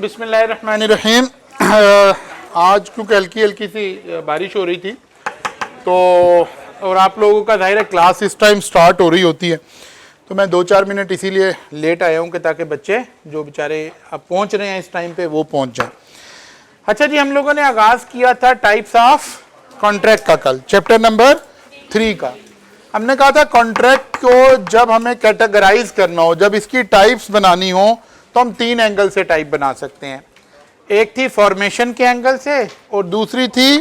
बिस्मिल्लाहिर्रहमानिर्रहीम। आज क्योंकि हल्की हल्की सी बारिश हो रही थी तो और आप लोगों का जाहिर है क्लास इस टाइम स्टार्ट हो रही होती है, तो मैं 2-4 मिनट इसीलिए लेट आया हूँ कि ताकि बच्चे जो बेचारे अब पहुँच रहे हैं इस टाइम पे वो पहुँच जाएं। अच्छा जी, हम लोगों ने आगाज़ किया था टाइप्स ऑफ कॉन्ट्रैक्ट का कल चैप्टर नंबर 3 का। हमने कहा था कॉन्ट्रैक्ट को जब हमें कैटेगराइज करना हो, जब इसकी टाइप्स बनानी हो तो हम 3 एंगल से टाइप बना सकते हैं। एक थी फॉर्मेशन के एंगल से, और दूसरी थी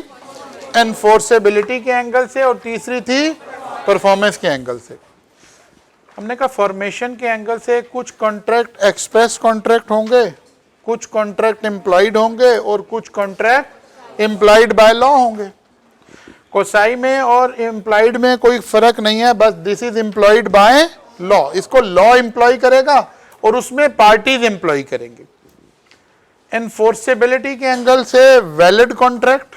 एनफोर्सेबिलिटी के एंगल से, और तीसरी थी परफॉर्मेंस के एंगल से। हमने कहा फॉर्मेशन के एंगल से कुछ कॉन्ट्रैक्ट एक्सप्रेस कॉन्ट्रैक्ट होंगे, कुछ कॉन्ट्रैक्ट इम्प्लॉयड होंगे और कुछ कॉन्ट्रैक्ट इम्प्लॉयड बाय लॉ होंगे। कोसाई में और इम्प्लॉयड में कोई फर्क नहीं है, बस this is employed by law. इसको लॉ इम्प्लॉय करेगा और उसमें पार्टीज एम्प्लॉय करेंगे। एनफोर्सेबिलिटी के एंगल से valid contract,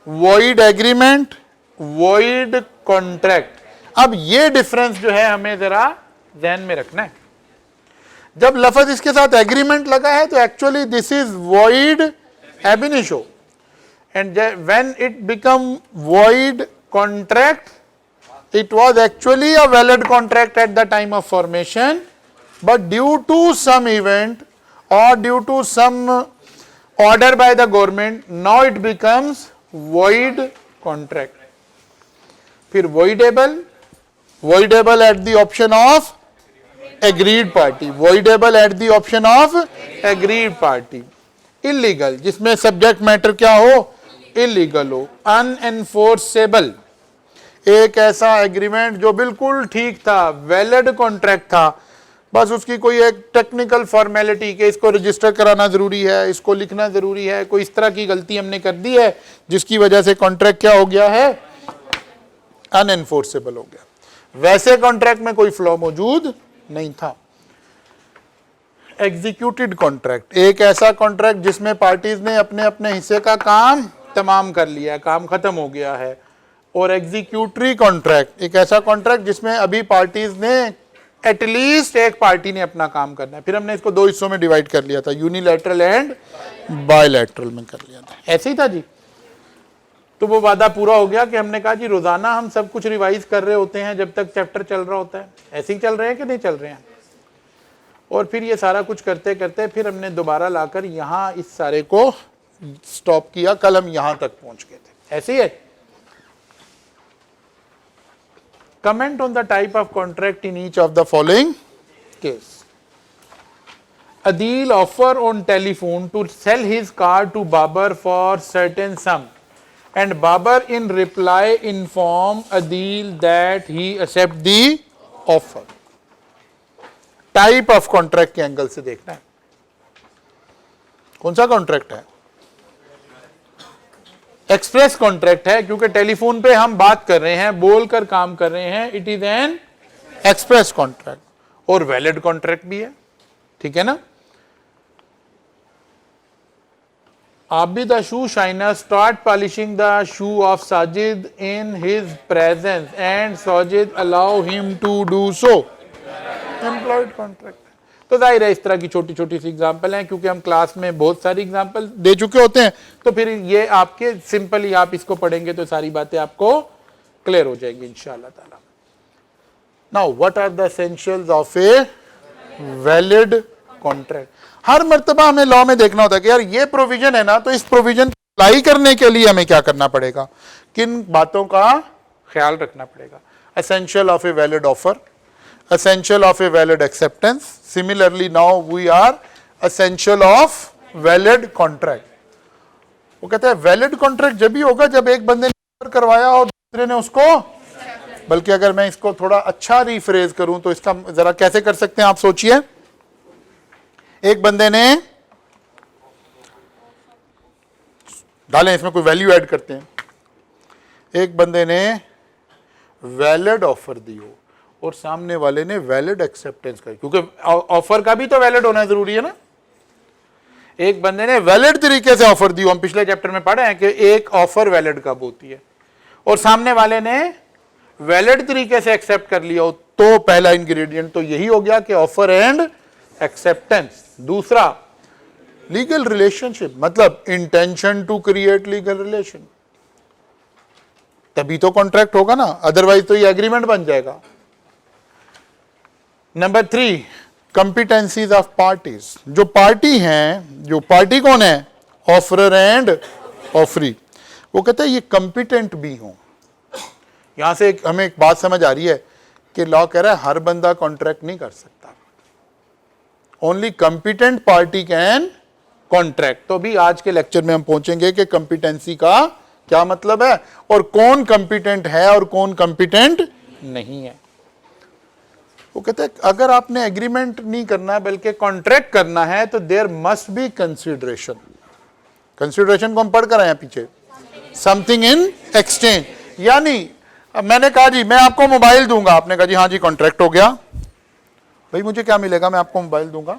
void agreement, void contract. अब ये डिफरेंस जो है हमें जरा ध्यान में रखना है। जब लफ्ज इसके साथ एग्रीमेंट लगा है तो एक्चुअली दिस इज वॉइड एब initio, and when it become void contract it was actually a valid contract at the time of formation, but due to some event or due to some order by the government, now it becomes void contract. फिर voidable, voidable at the option of agreed party, voidable at the option of agreed party. illegal, जिसमें subject matter क्या हो, illegal हो. unenforceable, एक ऐसा agreement जो बिल्कुल ठीक था, वैलिड कॉन्ट्रैक्ट था, बस उसकी कोई एक टेक्निकल फॉर्मेलिटी के इसको रजिस्टर कराना जरूरी है, इसको लिखना जरूरी है, कोई इस तरह की गलती हमने कर दी है जिसकी वजह से कॉन्ट्रैक्ट क्या हो गया है, अनएनफोर्सेबल हो गया। वैसे कॉन्ट्रैक्ट में कोई फ्लॉ मौजूद नहीं था। एग्जीक्यूटेड कॉन्ट्रैक्ट, एक ऐसा कॉन्ट्रैक्ट जिसमें पार्टीज ने अपने अपने हिस्से का काम तमाम कर लिया, काम खत्म हो गया है। और एग्जीक्यूटरी कॉन्ट्रैक्ट, एक ऐसा कॉन्ट्रैक्ट जिसमें अभी पार्टीज ने एटलीस्ट एक पार्टी ने अपना काम करना है। फिर हमने इसको 2 हिस्सों में डिवाइड कर लिया था, यूनिलैटरल एंड बायलैटरल में कर लिया था। ऐसे ही था जी। तो वो वादा पूरा हो गया कि हमने कहा जी रोजाना हम सब कुछ रिवाइज कर रहे होते हैं जब तक चैप्टर चल रहा होता है। ऐसे ही चल रहे हैं कि नहीं चल रहे हैं। और फिर ये सारा कुछ करते करते फिर हमने दोबारा लाकर यहाँ इस सारे को स्टॉप किया। कल हम यहाँ तक पहुंच गए थे। ऐसे ही है। Comment on the type of contract in each of the following case. Adil offer on telephone to sell his car to Babar for certain sum, and Babar in reply inform Adil that he accept the offer. Type of contract के angle से देखना है कौन सा contract है। Express contract है क्योंकि telephone पे हम बात कर रहे हैं, बोलकर काम कर रहे हैं। It is an express contract. और वैलिड कॉन्ट्रैक्ट भी है, ठीक है ना। Abid the shoe shiner start polishing the shoe of Sajid in his presence and Sajid allow him to do so. Employed contract. तो जाहिर है इस तरह की छोटी छोटी सी एग्जांपल हैं, क्योंकि हम क्लास में बहुत सारी एग्जांपल दे चुके होते हैं, तो फिर ये आपके सिंपली आप इसको पढ़ेंगे तो सारी बातें आपको क्लियर हो जाएंगी इंशाअल्लाह ताला। Now what are the essentials of a valid contract. हर मर्तबा हमें लॉ में देखना होता है कि यार ये प्रोविजन है ना, तो इस प्रोविजन अप्लाई करने के लिए हमें क्या करना पड़ेगा, किन बातों का ख्याल रखना पड़ेगा। Essential of a valid offer, essential of a valid acceptance. Similarly now we are essential of valid contract. वो कहते हैं वैलिड कॉन्ट्रैक्ट जब भी होगा जब एक बंदे ने करवाया और दूसरे ने उसको, बल्कि अगर मैं इसको थोड़ा अच्छा रिफ्रेज करूं तो इसका जरा कैसे कर सकते हैं आप सोचिए। एक बंदे ने डालें, इसमें कोई वैल्यू ऐड करते हैं। एक बंदे ने वैलिड ऑफर दी हो और सामने वाले ने वैलिड एक्सेप्टेंस का, क्योंकि ऑफर का भी तो वैलिड होना जरूरी है ना। एक बंदे ने वैलिड तरीके से ऑफर दी, हम पिछले चैप्टर में पढ़े हैं कि एक ऑफर वैलिड कब होती है, और सामने वाले ने वैलिड तरीके से एक्सेप्ट कर लिया हो, तो पहला इंग्रेडिएंट तो यही हो गया कि ऑफर एंड एक्सेप्टेंस। दूसरा लीगल रिलेशनशिप मतलब intention to create legal relation, तभी तो कॉन्ट्रैक्ट होगा ना, अदरवाइज तो ये एग्रीमेंट बन जाएगा। Number 3, कंपिटेंसीज of parties. जो पार्टी हैं, जो पार्टी कौन है, ऑफरर एंड ऑफरी, वो कहते हैं ये कंपिटेंट भी हों। यहां से हमें एक बात समझ आ रही है कि लॉ कह रहा है हर बंदा कॉन्ट्रैक्ट नहीं कर सकता, only competent party can contract. तो भी आज के लेक्चर में हम पहुंचेंगे कि कंपिटेंसी का क्या मतलब है और कौन कंपिटेंट है और कौन कंपिटेंट नहीं है। वो कहते हैं अगर आपने एग्रीमेंट नहीं करना बल्कि कॉन्ट्रैक्ट करना है तो there must be consideration. Consideration को हम पढ़ कर आए हैं पीछे, समथिंग इन एक्सचेंज। यानी मैंने कहा जी मैं आपको मोबाइल दूंगा, आपने कहा जी हाँ जी कॉन्ट्रैक्ट हो गया, भाई मुझे क्या मिलेगा, मैं आपको मोबाइल दूंगा।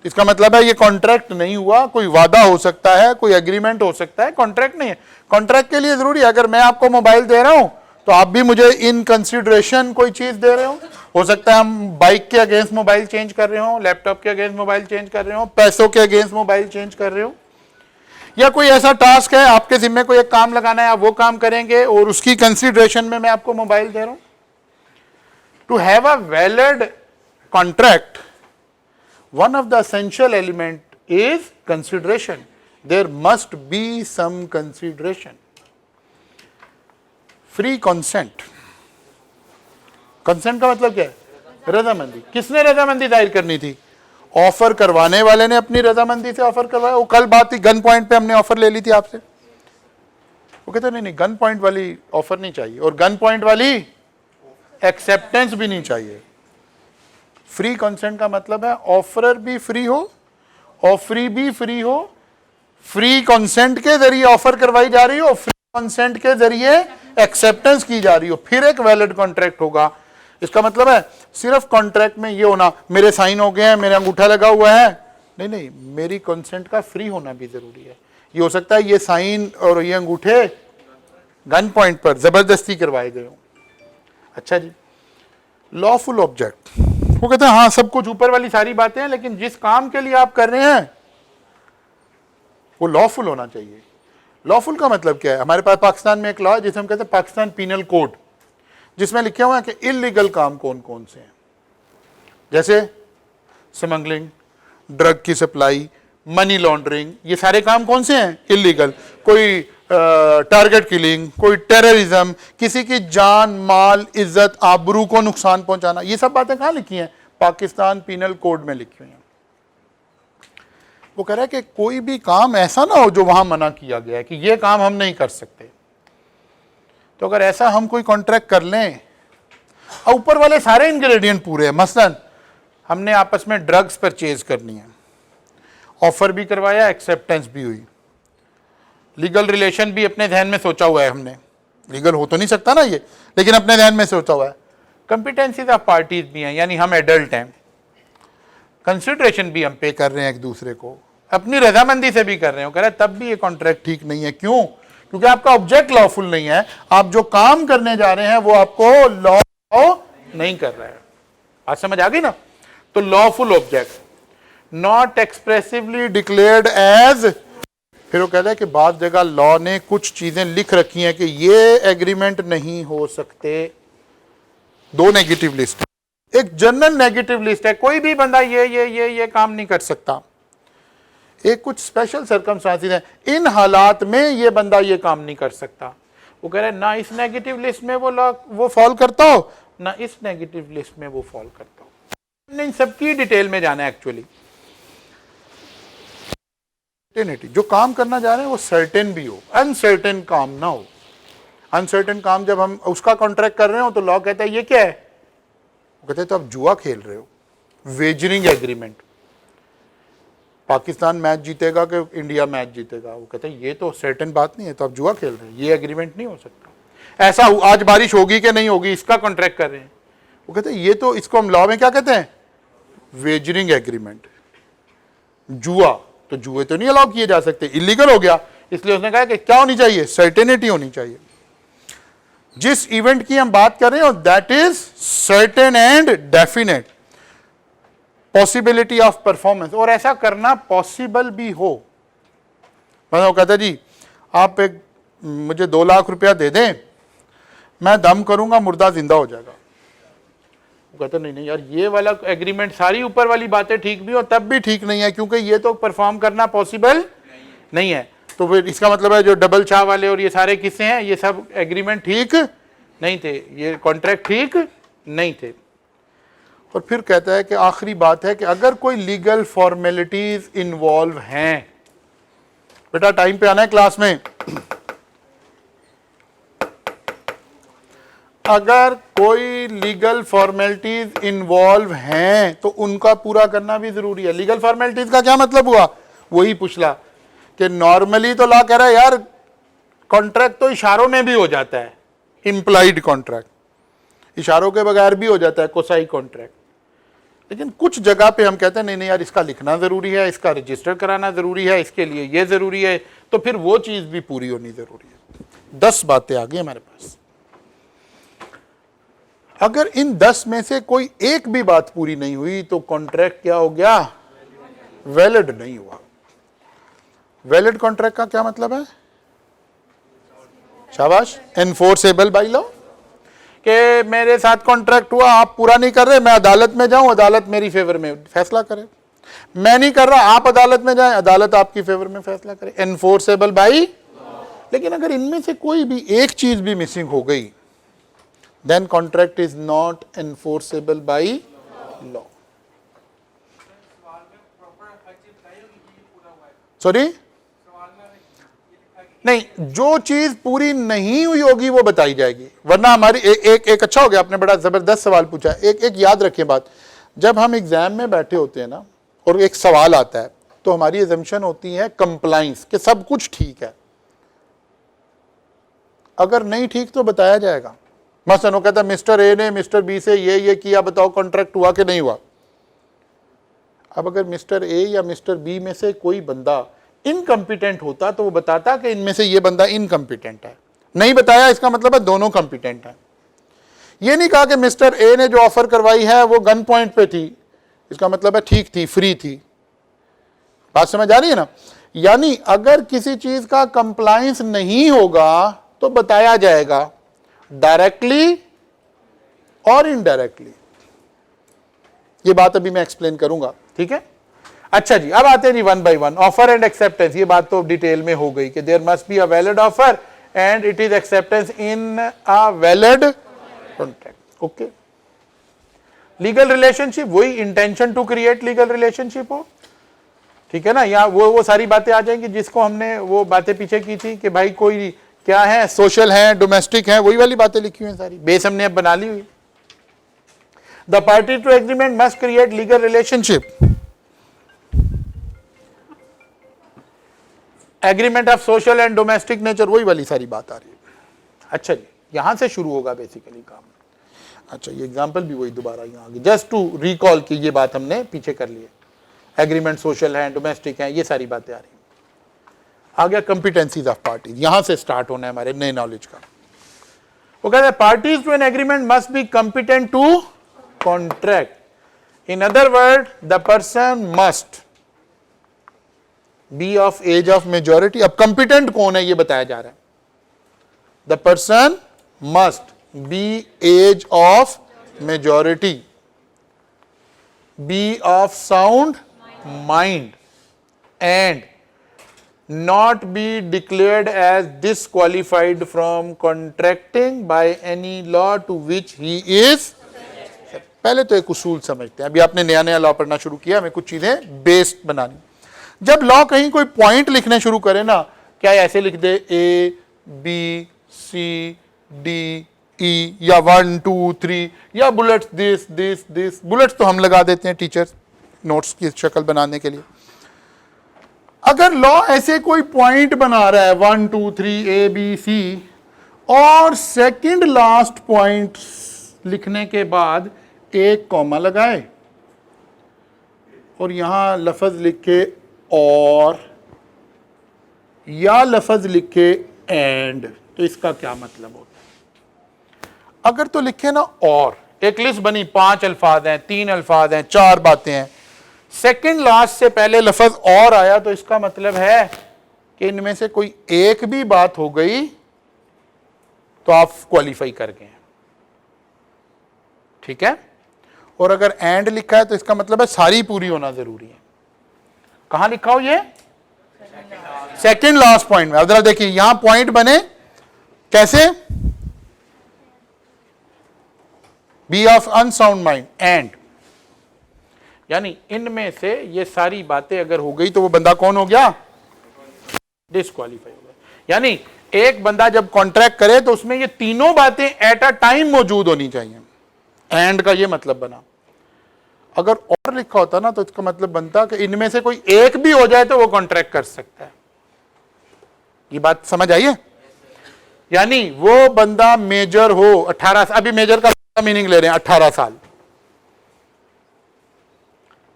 इसका मतलब है ये कॉन्ट्रैक्ट नहीं हुआ, कोई वादा हो सकता है, कोई एग्रीमेंट हो सकता है, कॉन्ट्रैक्ट नहीं है। कॉन्ट्रैक्ट के लिए जरूरी है अगर मैं आपको मोबाइल दे रहा हूं तो आप भी मुझे इन कंसिडरेशन कोई चीज दे रहे हो सकता है हम बाइक के अगेंस्ट मोबाइल चेंज कर रहे हो, लैपटॉप के अगेंस्ट मोबाइल चेंज कर रहे हो, पैसों के अगेंस्ट मोबाइल चेंज कर रहे हो, या कोई ऐसा टास्क है आपके जिम्मे कोई एक काम लगाना है, आप वो काम करेंगे और उसकी कंसिडरेशन में मैं आपको मोबाइल दे रहा हूं। To have a valid contract one of the essential element is consideration. There must be some consideration. Free consent. Consent का मतलब क्या है, रजामंदी। किसने रजामंदी जाहिर करनी थी, ऑफर करवाने वाले ने अपनी रजामंदी से ऑफर करवाया। वो कल बात थी गन पॉइंट पे हमने ऑफर ले ली थी आपसे, वो कहते नहीं गन पॉइंट वाली ऑफर नहीं चाहिए और गन पॉइंट वाली एक्सेप्टेंस भी नहीं चाहिए। फ्री कंसेंट का मतलब है ऑफरर भी फ्री हो, ऑफरी भी फ्री हो, फ्री कंसेंट के जरिए ऑफर करवाई जा रही हो, फ्री कंसेंट के जरिए एक्सेप्टेंस की जा रही हो, फिर एक वैलिड कॉन्ट्रैक्ट होगा। इसका मतलब है सिर्फ कॉन्ट्रैक्ट में ये होना मेरे साइन हो गए हैं, मेरा अंगूठा लगा हुआ है, नहीं नहीं, मेरी कंसेंट का फ्री होना भी जरूरी है। ये हो सकता है ये साइन और ये अंगूठे गन पॉइंट पर जबरदस्ती करवाए गए हो। अच्छा जी, लॉफुल ऑब्जेक्ट, वो कहते हैं हाँ सब कुछ ऊपर वाली सारी बातें हैं लेकिन जिस काम के लिए आप कर रहे हैं वो लॉफुल होना चाहिए। लॉफुल का मतलब क्या है, हमारे पास पाकिस्तान में एक लॉ है जिसे हम कहते हैं पाकिस्तान पीनल कोड, जिसमें लिखे हुए हैं कि इलीगल काम कौन कौन से हैं, जैसे स्मगलिंग, ड्रग की सप्लाई, मनी लॉन्ड्रिंग, ये सारे काम कौन से हैं, इलीगल। कोई टारगेट किलिंग, कोई टेररिज्म, किसी की जान माल इज्जत आबरू को नुकसान पहुंचाना, ये सब बातें कहां लिखी हैं, पाकिस्तान पीनल कोड में लिखी हुई हैं। वो कह रहा है कि कोई भी काम ऐसा ना हो जो वहां मना किया गया है कि ये काम हम नहीं कर सकते। तो अगर ऐसा हम कोई कॉन्ट्रैक्ट कर लें और ऊपर वाले सारे इंग्रेडिएंट पूरे हैं, मसलन हमने आपस में ड्रग्स परचेज करनी है, ऑफर भी करवाया, एक्सेप्टेंस भी हुई, लीगल रिलेशन भी अपने ध्यान में सोचा हुआ है हमने, लीगल हो तो नहीं सकता ना ये, लेकिन अपने ध्यान में सोचा हुआ है, कंपिटेंसीज ऑफ पार्टीज भी हैं, यानी हम एडल्ट हैं, कंसिडरेशन भी हम पे कर रहे हैं एक दूसरे को, अपनी रजामंदी से भी कर रहे हो, कह रहे हैं तब भी ये कॉन्ट्रैक्ट ठीक नहीं है। क्यों? क्योंकि आपका ऑब्जेक्ट लॉफुल नहीं है, आप जो काम करने जा रहे हैं वो आपको लॉ नहीं कर रहा है। आज समझ आ गई ना? तो lawful object not expressively declared as, फिर वो कहता है कि बाद जगह लॉ ने कुछ चीजें लिख रखी हैं कि ये एग्रीमेंट नहीं हो सकते। दो नेगेटिव लिस्ट, एक जनरल नेगेटिव लिस्ट है, कोई भी बंदा ये काम नहीं कर सकता। एक कुछ स्पेशल सर्कमस्टांसेस हैं, इन हालात में ये बंदा ये काम नहीं कर सकता। वो कह रहे हैं ना इस नेगेटिव लिस्ट में वो फॉल करता हो, ना इस नेगेटिव लिस्ट में वो फॉल करता हो। हमने इन सबकी डिटेल में जाना है। एक्चुअली जो काम करना जा रहे हैं वो सर्टेन भी हो, अनसर्टेन काम ना हो। अनसर्टेन काम जब हम उसका कॉन्ट्रैक्ट कर रहे हो तो लॉ कहता है ये क्या है, वो कहते हैं तो आप जुआ खेल रहे हो, वेजरिंग एग्रीमेंट, पाकिस्तान मैच जीतेगा कि इंडिया मैच जीतेगा, वो कहते हैं ये तो सर्टेन बात नहीं है, तो आप जुआ खेल रहे हैं, ये एग्रीमेंट नहीं हो सकता। ऐसा आज बारिश होगी कि नहीं होगी इसका कॉन्ट्रैक्ट कर रहे हैं, वो कहते हैं ये तो, इसको हम लॉ में क्या कहते हैं, वेजरिंग एग्रीमेंट। जुआ तो जुए तो नहीं अलाउ किए जा सकते, इलीगल हो गया, इसलिए उसने कहा कि क्या होनी चाहिए, सर्टेनिटी होनी चाहिए। जिस इवेंट की हम बात कर रहे हो that is certain and definite. Possibility of performance, और ऐसा करना पॉसिबल भी हो। मतलब वो कहता जी आप एक मुझे 2 लाख रुपया दे दें, मैं दम करूंगा मुर्दा जिंदा हो जाएगा। वो कहता नहीं नहीं यार, ये वाला एग्रीमेंट, सारी ऊपर वाली बातें ठीक भी हो तब भी ठीक नहीं है, क्योंकि ये तो परफॉर्म करना पॉसिबल नहीं है। तो फिर इसका मतलब है जो डबल चाह वाले और ये सारे किस्से हैं, ये सब एग्रीमेंट ठीक नहीं थे, ये कॉन्ट्रैक्ट ठीक नहीं थे। और फिर कहता है कि आखिरी बात है कि अगर कोई लीगल फॉर्मेलिटीज इन्वॉल्व हैं, बेटा टाइम पे आना है क्लास में, अगर कोई लीगल फॉर्मेलिटीज इन्वॉल्व हैं तो उनका पूरा करना भी जरूरी है। लीगल फॉर्मेलिटीज का क्या मतलब हुआ, वही पूछला कि नॉर्मली तो लॉ कह रहा है यार कॉन्ट्रैक्ट तो इशारों में भी हो जाता है, इंप्लाइड कॉन्ट्रैक्ट इशारों के बगैर भी हो जाता है, कोसाई कॉन्ट्रैक्ट। लेकिन कुछ जगह पे हम कहते हैं नहीं नहीं यार इसका लिखना जरूरी है, इसका रजिस्टर कराना जरूरी है, इसके लिए ये जरूरी है, तो फिर वो चीज भी पूरी होनी जरूरी है। 10 बातें आ गई हमारे पास। अगर इन 10 में से कोई एक भी बात पूरी नहीं हुई तो कॉन्ट्रैक्ट क्या हो गया, वैलिड नहीं हुआ। वैलिड कॉन्ट्रैक्ट का क्या मतलब है, शाबाश, एनफोर्सेबल बाय लॉ, कि मेरे साथ कॉन्ट्रैक्ट हुआ, आप पूरा नहीं कर रहे, मैं अदालत में जाऊं, अदालत मेरी फेवर में फैसला करे। मैं नहीं कर रहा, आप अदालत में जाएं, अदालत आपकी फेवर में फैसला करे, एनफोर्सेबल बाय। लेकिन अगर इनमें से कोई भी एक चीज भी मिसिंग हो गई, then contract is not enforceable by law. Sorry? नहीं, जो चीज पूरी नहीं हुई होगी वो बताई जाएगी, वरना हमारी एक अच्छा हो गया, आपने बड़ा जबरदस्त सवाल पूछा। एक याद रखें बात, जब हम एग्जाम में बैठे होते हैं ना और एक सवाल आता है तो हमारी एजम्पशन होती है कंप्लाइंस, कि सब कुछ ठीक है। अगर नहीं ठीक तो बताया जाएगा। मसलन वो कहता है मिस्टर ए ने मिस्टर बी से ये किया, बताओ कॉन्ट्रैक्ट हुआ कि नहीं हुआ। अब अगर मिस्टर ए या मिस्टर बी में से कोई बंदा इनकम्पिटेंट होता तो वो बताता कि इनमें से ये बंदा इनकम्पिटेंट है। नहीं बताया, इसका मतलब है दोनों कम्पिटेंट हैं। ये नहीं कहा कि मिस्टर ए ने जो ऑफर करवाई है वो गन पॉइंट पे थी, इसका मतलब है ठीक थी, फ्री थी। बात समझ आ रही है ना। यानी अगर किसी चीज का कंप्लायंस नहीं होगा तो बताया जाएगा, डायरेक्टली और इनडायरेक्टली। ये बात अभी मैं एक्सप्लेन करूंगा, ठीक है। अच्छा जी, अब आते हैं जी 1 by 1। ऑफर एंड एक्सेप्टेंस, ये बात तो डिटेल में हो गई कि there must be a valid offer and it is acceptance in a valid contract. Okay, legal relationship, वही intention to create legal relationship हो, ठीक है ना। या वो सारी बातें आ जाएंगी जिसको हमने वो बातें पीछे की थी कि भाई कोई क्या है, सोशल है, डोमेस्टिक है, वही वाली बातें लिखी हुई हैं सारी, बेस हमने अब बना ली हुई। The party to agreement must create legal relationship, agreement of social and domestic nature, वही वाली सारी बात आ रही है। अच्छा जी, यहां से शुरू होगा बेसिकली काम। अच्छा, ये एग्जांपल भी वही दोबारा यहाँ आगे, जस्ट टू रिकॉल की ये बात हमने पीछे कर ली है। एग्रीमेंट सोशल है, डोमेस्टिक है, ये सारी बातें आ रही हैं। आ गया कंपिटेंसीज ऑफ पार्टीज, यहां से स्टार्ट होना है हमारे नए नॉलेज का। वो कहते हैं parties to an agreement must be competent to contract. In other word, the person must be of age of majority. अब कंपिटेंट कौन है ये बताया जा रहा है। The person must be age of majority, be of sound mind and not be declared as disqualified from contracting by any law to which he is। पहले तो एक उसूल समझते हैं, अभी आपने नया नया लॉ पढ़ना शुरू किया, हमें कुछ चीजें बेस्ड बनानी। जब लॉ कहीं कोई पॉइंट लिखने शुरू करे ना, क्या ऐसे लिख दे A B C D E या 1 2 3 या bullets this this this, bullets तो हम लगा देते हैं टीचर्स नोट्स की शक्ल बनाने के लिए। अगर लॉ ऐसे कोई पॉइंट बना रहा है 1 2 3 ए बी सी और सेकंड लास्ट पॉइंट लिखने के बाद एक कॉमा लगाए और यहां लफ्ज लिखे और या लफ्ज लिखे एंड, तो इसका क्या मतलब होता है। अगर तो लिखे ना और, एक लिस्ट बनी 5 अल्फाज हैं, 3 अल्फाज हैं, 4 बातें हैं, सेकंड लास्ट से पहले लफ्ज और आया तो इसका मतलब है कि इनमें से कोई एक भी बात हो गई तो आप क्वालिफाई कर गए। ठीक है, और अगर एंड लिखा है तो इसका मतलब है सारी पूरी होना जरूरी है। कहां लिखा हो ये? सेकंड लास्ट पॉइंट में। अब जरा देखिए यहां पॉइंट बने कैसे, be of unsound mind and, यानी इनमें से ये सारी बातें अगर हो गई तो वो बंदा कौन हो गया? डिस्क्वालीफाई हो गया। यानी एक बंदा जब कॉन्ट्रैक्ट करे तो उसमें ये तीनों बातें एट अ टाइम मौजूद होनी चाहिए। एंड का ये मतलब बना। अगर और लिखा होता ना तो इसका मतलब बनता कि इनमें से कोई एक भी हो जाए तो वो कॉन्ट्रैक्ट कर सकता है। ये बात समझ आई है? यानी वो बंदा मेजर हो 18, अभी मेजर का मीनिंग ले रहे हैं 18 साल,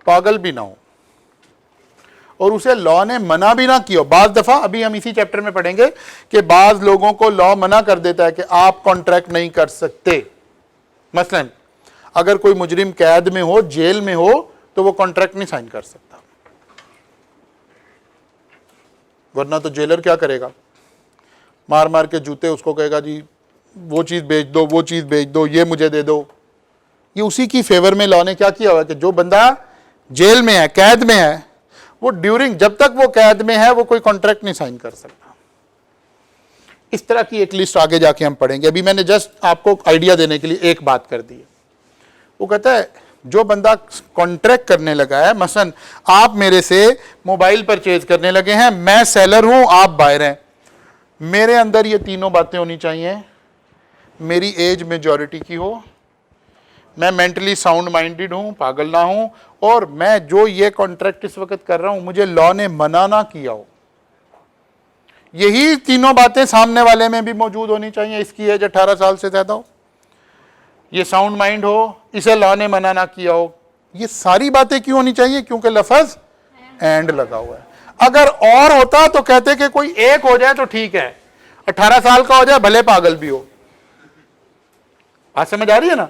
पागल भी ना हो और उसे लॉ ने मना भी ना किया। बाज दफा अभी हम इसी चैप्टर में पढ़ेंगे कि बाज लोगों को लॉ मना कर देता है कि आप कॉन्ट्रैक्ट नहीं कर सकते। मसलन अगर कोई मुजरिम कैद में हो, जेल में हो, तो वो कॉन्ट्रैक्ट नहीं साइन कर सकता, वरना तो जेलर क्या करेगा? मार मार के जूते उसको कहेगा जी वो चीज बेच दो, वो चीज बेच दो, ये मुझे दे दो। ये उसी की फेवर में लॉ ने क्या किया हुआ कि जो बंदा जेल में है, कैद में है, वो ड्यूरिंग जब तक वो कैद में है वो कोई कॉन्ट्रैक्ट नहीं साइन कर सकता। इस तरह की एक लिस्ट आगे जाके हम पढ़ेंगे। अभी मैंने जस्ट आपको आइडिया देने के लिए एक बात कर दी है। वो कहता है जो बंदा कॉन्ट्रैक्ट करने लगा है, मसलन आप मेरे से मोबाइल परचेज करने लगे हैं, मैं सेलर हूं, आप बायर हैं, मेरे अंदर ये तीनों बातें होनी चाहिए। मेरी एज मेजॉरिटी की हो, मैं मेंटली साउंड माइंडेड हूं, पागल ना हूं, और मैं जो ये कॉन्ट्रैक्ट इस वक्त कर रहा हूं मुझे लॉ ने मना ना किया हो। यही तीनों बातें सामने वाले में भी मौजूद होनी चाहिए। इसकी एज 18 साल से ज्यादा हो, ये साउंड माइंड हो, इसे लॉ ने मना ना किया हो। ये सारी बातें क्यों होनी चाहिए? क्योंकि लफ्ज एंड लगा हुआ है। अगर और होता तो कहते कि कोई एक हो जाए तो ठीक है, 18 साल का हो जाए भले पागल भी हो। बात समझ आ रही है ना?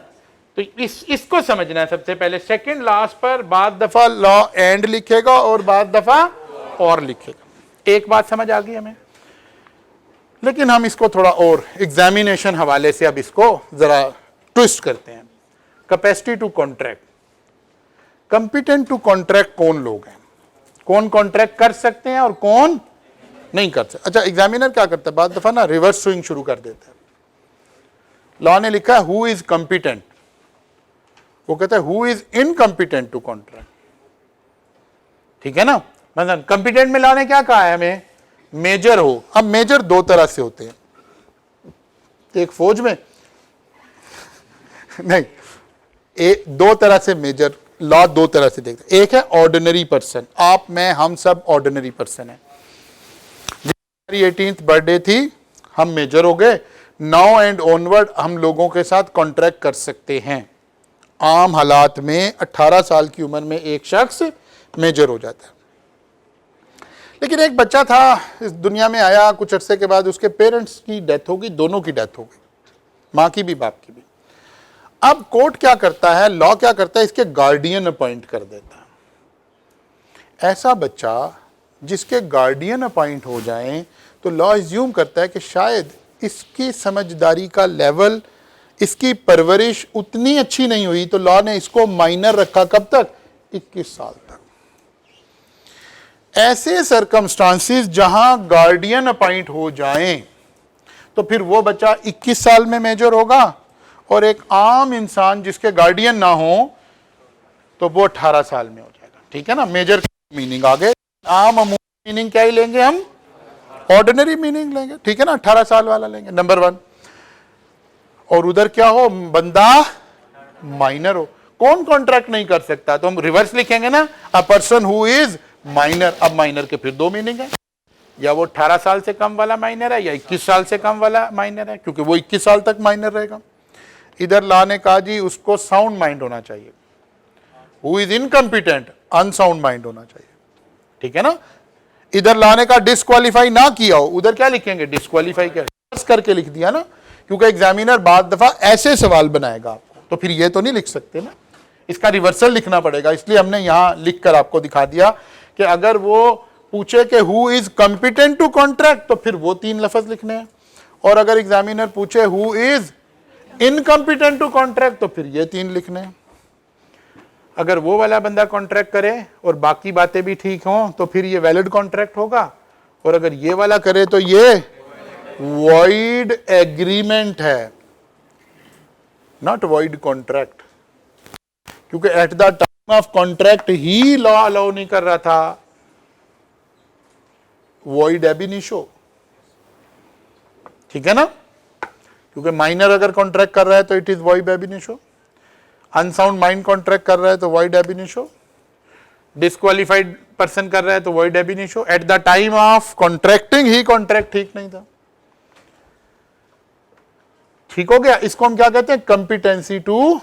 तो इसको समझना है सबसे पहले। सेकंड लास्ट पर बाद दफा लॉ एंड लिखेगा और बाद दफा और लिखेगा। एक बात समझ आ गई हमें, लेकिन हम इसको थोड़ा और एग्जामिनेशन हवाले से अब इसको जरा ट्विस्ट करते हैं। Capacity to contract, competent to contract कौन लोग हैं? कौन कॉन्ट्रैक्ट कर सकते हैं और कौन नहीं कर सकते? अच्छा, एग्जामिनर क्या करता है? बाद दफा ना रिवर्स स्विंग शुरू कर देता है। लॉ ने लिखा है हु इज कंपिटेंट, वो कहता है who is incompetent to contract. ठीक है ना? मतलब कंपिटेंट में लॉ ने क्या कहा है हमें? मेजर हो। अब मेजर दो तरह से होते हैं, एक फौज में नहीं, दो तरह से मेजर लॉ दो तरह से देखते हैं। एक है ऑर्डिनरी पर्सन, आप मैं हम सब ऑर्डिनरी पर्सन है। हमारी 18th बर्थडे थी, हम मेजर हो गए, नाउ एंड ऑनवर्ड हम लोगों के साथ कॉन्ट्रैक्ट कर सकते हैं। आम हालात में 18 साल की उम्र में एक शख्स मेजर हो जाता है। लेकिन एक बच्चा था, इस दुनिया में आया, कुछ अरसे के बाद उसके पेरेंट्स की डेथ हो गई, दोनों की डेथ हो गई, माँ की भी बाप की भी। अब कोर्ट क्या करता है, लॉ क्या करता है? इसके गार्डियन अपॉइंट कर देता है। ऐसा बच्चा जिसके गार्डियन अपॉइंट हो जाएं तो लॉ एज्यूम करता है कि शायद इसकी समझदारी का लेवल, इसकी परवरिश उतनी अच्छी नहीं हुई, तो लॉ ने इसको माइनर रखा। कब तक? 21 साल तक। ऐसे सरकमस्टांसिस जहां गार्डियन अपॉइंट हो जाएं तो फिर वो बच्चा 21 साल में मेजर होगा, और एक आम इंसान जिसके गार्डियन ना हो तो वो 18 साल में हो जाएगा। ठीक है ना? मेजर मीनिंग आ गए। आम मीनिंग क्या ही लेंगे हम? ऑर्डिनरी मीनिंग लेंगे। ठीक है ना? 18 साल वाला लेंगे, नंबर 1। और उधर क्या हो? बंदा माइनर हो। कौन कॉन्ट्रैक्ट नहीं कर सकता? तो हम रिवर्स लिखेंगे ना, a person who is minor. अब माइनर के फिर दो मीनिंग है, या वो 18 साल से कम वाला माइनर है, या 21 साल से कम वाला माइनर है, क्योंकि वो 21 साल तक माइनर रहेगा। इधर लॉ ने कहा जी उसको साउंड माइंड होना चाहिए, who is incompetent unsound mind होना चाहिए। ठीक है ना? इधर लॉ ने कहा डिस्क्वालीफाई ना किया हो, उधर क्या लिखेंगे? डिस्क्वालीफाई करके लिख दिया ना, क्योंकि एग्जामिनर बाद दफा ऐसे सवाल बनाएगा आपको, तो फिर ये तो नहीं लिख सकते ना। इसका रिवर्सल लिखना पड़ेगा, इसलिए हमने यहां लिखकर आपको दिखा दिया कि अगर वो पूछे कि who is competent to contract तो फिर वो 3 लफ्ज लिखने हैं, और अगर एग्जामिनर पूछे who is incompetent to contract तो फिर ये 3 लिखने हैं। अगर वो वाला बंदा कॉन्ट्रैक्ट करे और बाकी बातें भी ठीक हों तो फिर ये वैलिड कॉन्ट्रैक्ट होगा, और अगर ये वाला करे तो ये वॉइड एग्रीमेंट है, नॉट वॉइड कॉन्ट्रैक्ट, क्योंकि at the time of contract he law allow नहीं कर रहा था वॉइड एब इनिशियो, ठीक है ना, क्योंकि माइनर अगर कॉन्ट्रैक्ट कर रहा है तो इट इज वॉइड एब इनिशियो, अनसाउंड माइंड कॉन्ट्रैक्ट कर रहा है तो वॉइड एब इनिशियो, डिस्क्वालिफाइड पर्सन कर रहा है तो वॉइड एब initio. At the time of contracting he contract ठीक नहीं था, ठीक हो गया। इसको हम क्या कहते हैं, competency to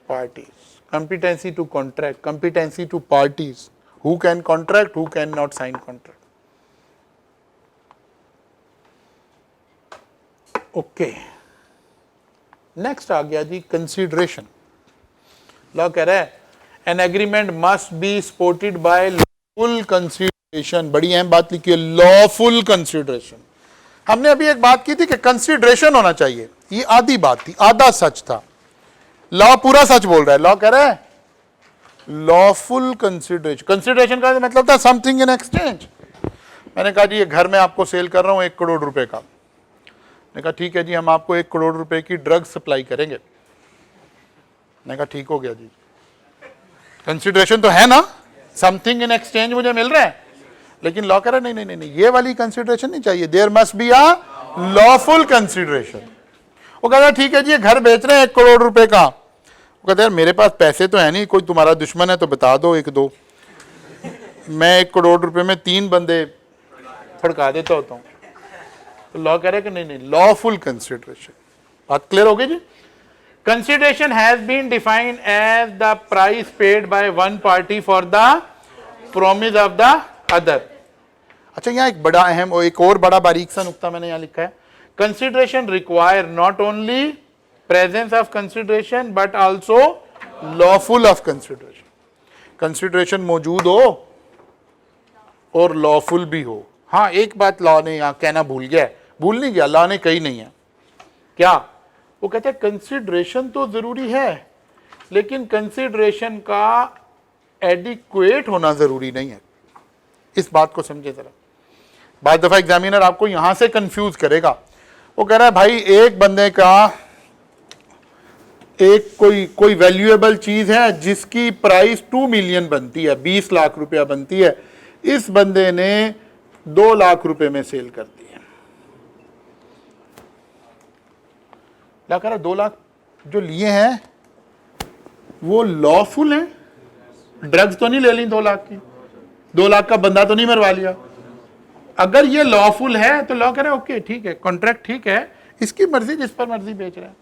parties, competency to contract, competency to parties, who can contract, who can not sign contract. Okay, next आ गया जी कंसीडरेशन। लॉ कह रहा है an agreement must be supported by lawful consideration, बड़ी अहम बात लिखी है, लॉफुल कंसीडरेशन। हमने अभी एक बात की थी कि कंसीडरेशन होना चाहिए, ये आधी बात थी, आधा सच था, लॉ पूरा सच बोल रहा है। लॉ कह रहा है लॉफुल कंसीडरेशन, कंसीडरेशन का मतलब था समथिंग इन एक्सचेंज। मैंने कहा जी ये घर में आपको सेल कर रहा हूं 1 करोड़ रुपए का, मैंने कहा ठीक है जी हम आपको 1 करोड़ रुपए की ड्रग सप्लाई करेंगे, मैंने कहा ठीक हो गया जी, कंसीडरेशन तो है ना, समथिंग इन एक्सचेंज मुझे मिल रहा है। लेकिन लॉ कह रहा है नहीं नहीं नहीं, ये वाली कंसीडरेशन नहीं चाहिए, there must be a lawful consideration. वो कहता है ठीक है जी ये घर बेच रहे हैं 1 करोड़ रुपए का, वो कहता है यार मेरे पास पैसे तो है नहीं, कोई तुम्हारा दुश्मन है तो बता दो 1-2, मैं 1 करोड़ रुपए में 3 बंदे फड़का देता होता हूँ। तो लॉ कह रहा है कि नहीं नहीं, लॉफुल कंसीडरेशन। बात क्लियर हो गई जी। Consideration has been defined as the price paid by one party for the promise of the other. अच्छा यहाँ एक बड़ा अहम और एक और बड़ा बारीक सा नुक्ता मैंने यहाँ लिखा है, consideration require not only presence of consideration but also lawful of consideration. Consideration मौजूद हो और लॉफुल भी हो। हाँ एक बात लॉ ने यहाँ कहना भूल गया है, भूल नहीं गया, लॉ ने कही नहीं है, क्या? वो कहते हैं कंसीडरेशन तो जरूरी है लेकिन कंसीडरेशन का एडिक्वेट होना जरूरी नहीं है। इस बात को समझे जरा, बाद दफा एग्जामिनर आपको यहां से कंफ्यूज करेगा। वो कह रहा है भाई एक बंदे का एक कोई वैल्यूएबल चीज है जिसकी प्राइस 2 मिलियन बनती है, 20 लाख रुपया बनती है, इस बंदे ने 2 लाख रुपए में सेल कर दी है। क्या कह रहा है 2 लाख जो लिए हैं वो लॉफुल हैं, ड्रग्स तो नहीं ले ली 2 लाख की, 2 लाख का बंदा तो नहीं मरवा लिया। अगर ये लॉफुल है तो लॉ कह रहा है ओके ठीक है, कॉन्ट्रैक्ट ठीक है, इसकी मर्जी जिस पर मर्जी बेच रहा है।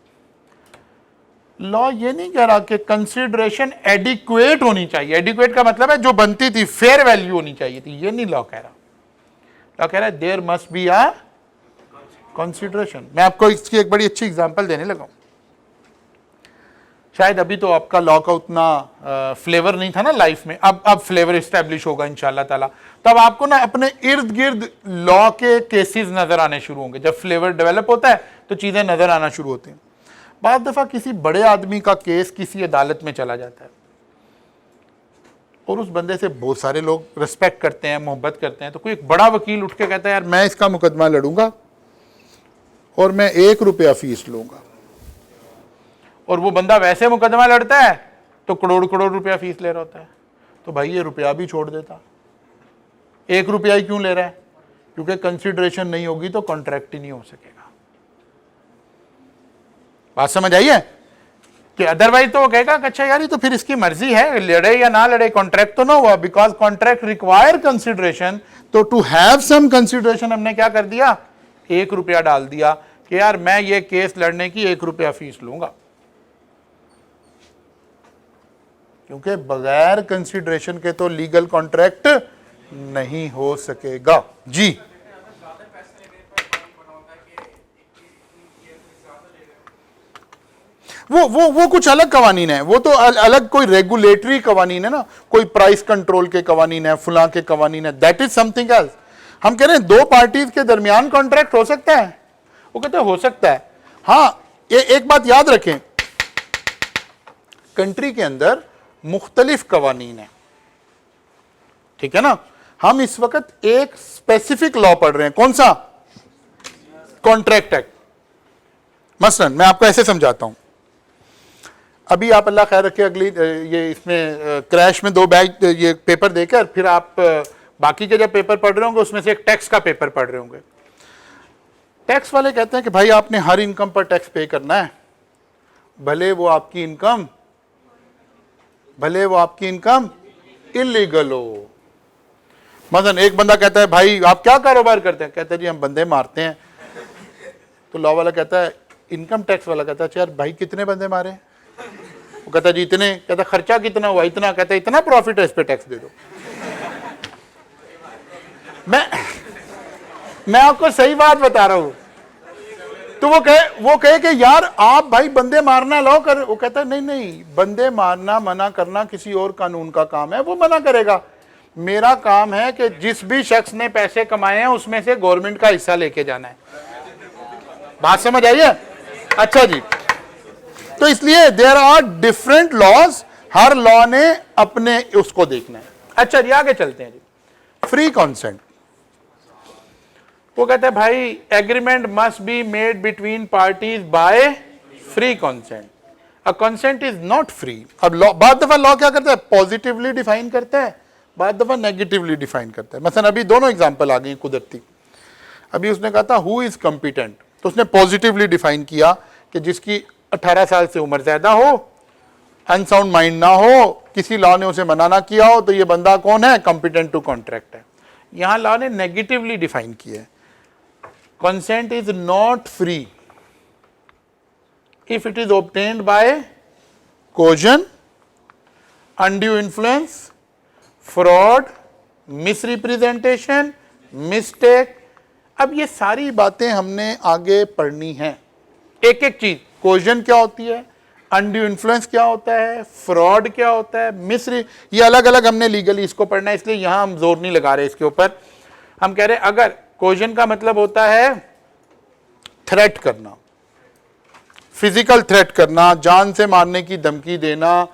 लॉ ये नहीं कह रहा कि कंसीडरेशन एडिक्वेट होनी चाहिए, एडिक्वेट का मतलब है जो बनती थी, फेयर वैल्यू होनी चाहिए थी, ये नहीं लॉ कह रहा। लॉ कह रहा है there must be a consideration. मैं आपको इसकी एक बड़ी अच्छी एग्जांपल देने लगा हूं। शायद अभी तो आपका लॉ का उतना फ्लेवर नहीं था ना लाइफ में, अब फ्लेवर एस्टैब्लिश होगा इंशाल्लाह ताला। तब आपको ना अपने इर्द गिर्द लॉ के केसेस नजर आने शुरू होंगे। जब फ्लेवर डेवलप होता है तो चीजें नजर आना शुरू होती हैं। बाद दफा किसी बड़े आदमी का केस किसी अदालत में चला जाता है और उस बंदे से बहुत सारे लोग रिस्पेक्ट करते हैं, मोहब्बत करते हैं, तो कोई एक बड़ा वकील उठ के कहता है यार मैं इसका मुकदमा लड़ूंगा और मैं 1 रुपया फीस लूंगा, और वो बंदा वैसे मुकदमा लड़ता है तो करोड़ रुपया फीस ले रहा होता है। तो भाई ये रुपया भी छोड़ देता, 1 रुपया ही क्यों ले रहा है? क्योंकि कंसीडरेशन नहीं होगी तो कॉन्ट्रैक्ट ही नहीं हो सकेगा। बात समझ आई है कि अदरवाइज तो वो कहेगा कि अच्छा यार ये तो फिर इसकी मर्जी है, लड़े या ना लड़े, कॉन्ट्रैक्ट तो ना हुआ, बिकॉज कॉन्ट्रैक्ट रिक्वायर कंसीडरेशन। तो टू हैव सम कंसीडरेशन हमने क्या कर दिया, 1 रुपया डाल दिया कि यार मैं ये केस लड़ने की 1 रुपया फीस लूंगा, क्योंकि बगैर कंसीडरेशन के तो लीगल कॉन्ट्रैक्ट नहीं हो सकेगा। जी वो कुछ अलग कवानीन है, वो तो अलग कोई रेगुलेटरी कवानीन है ना, कोई प्राइस कंट्रोल के कवानीन है, फुला के कवानीन है, दैट इज समथिंग एल्स। हम कह रहे हैं दो पार्टीज के दरमियान कॉन्ट्रैक्ट हो सकता है, वो कहते हैं हो सकता है। हाँ, एक बात याद रखें, कंट्री के अंदर मुख्तलिफ कवानीन है, ठीक है ना। हम इस वक्त एक स्पेसिफिक लॉ पढ़ रहे हैं, कौन सा? Contract act. मसलन मैं आपको ऐसे समझाता हूं, अभी आप अल्लाह खैर रखे अगली ये इसमें क्रैश में 2 बैग ये पेपर देकर फिर आप बाकी के जब पेपर पढ़ रहे होंगे उसमें से एक टैक्स का पेपर पढ़ रहे होंगे। टैक्स वाले कहते हैं कि भाई आपने हर इनकम पर टैक्स पे करना है, भले वो आपकी इनकम इलीगल हो। मसलन एक बंदा कहता है भाई आप क्या कारोबार करते हैं, कहते हैं जी हम बंदे मारते हैं। तो लॉ वाला कहता है, इनकम टैक्स वाला कहता है यार भाई कितने बंदे मारे? वो कहता है जी इतने। कहता है खर्चा कितना हुआ? इतना। कहता है इतना प्रॉफिट है, इस पे टैक्स दे दो। मैं आपको सही बात बता रहा हूं। तो वो कहे कि यार आप भाई बंदे मारना लो कर। वो कहता है नहीं, बंदे मारना मना करना किसी और कानून का काम है, वो मना करेगा। मेरा काम है कि जिस भी शख्स ने पैसे कमाए हैं उसमें से गवर्नमेंट का हिस्सा लेके जाना है। बात समझ आई है? अच्छा जी, तो इसलिए देयर आर डिफरेंट लॉज, हर लॉ ने अपने उसको देखना है। अच्छा जी, आगे चलते हैं जी। फ्री कॉन्सेंट, वो कहता है भाई agreement must be made between parties by free consent. A consent is not free. अब लॉ बाद दफा लॉ क्या करता है? पॉजिटिवली डिफाइन करता है, बाद दफा नेगेटिवली डिफाइन करता है। मसलन अभी दोनों एग्जांपल आ गई कुदरती। अभी उसने कहा था हु इज कॉम्पिटेंट, तो उसने पॉजिटिवली डिफाइन किया कि जिसकी 18 साल से उम्र ज्यादा हो, अनसाउंड माइंड ना हो, किसी लॉ ने उसे मना ना किया हो, तो ये बंदा कौन है? कॉम्पिटेंट टू कॉन्ट्रैक्ट है। यहां लॉ ने नेगेटिवली डिफाइन किया है, consent is not free if it is obtained by coercion, undue influence, fraud, misrepresentation, mistake। अब ये सारी बातें हमने आगे पढ़नी हैं, एक एक चीज। कोजन क्या होती है, अनड्यू इन्फ्लुएंस क्या होता है, फ्रॉड क्या होता है, ये अलग अलग हमने लीगली इसको पढ़ना है, इसलिए यहां हम जोर नहीं लगा रहे इसके ऊपर। हम कह रहे अगर कोजन का मतलब होता है थ्रेट करना, फिजिकल थ्रेट करना, जान से मारने की धमकी देना,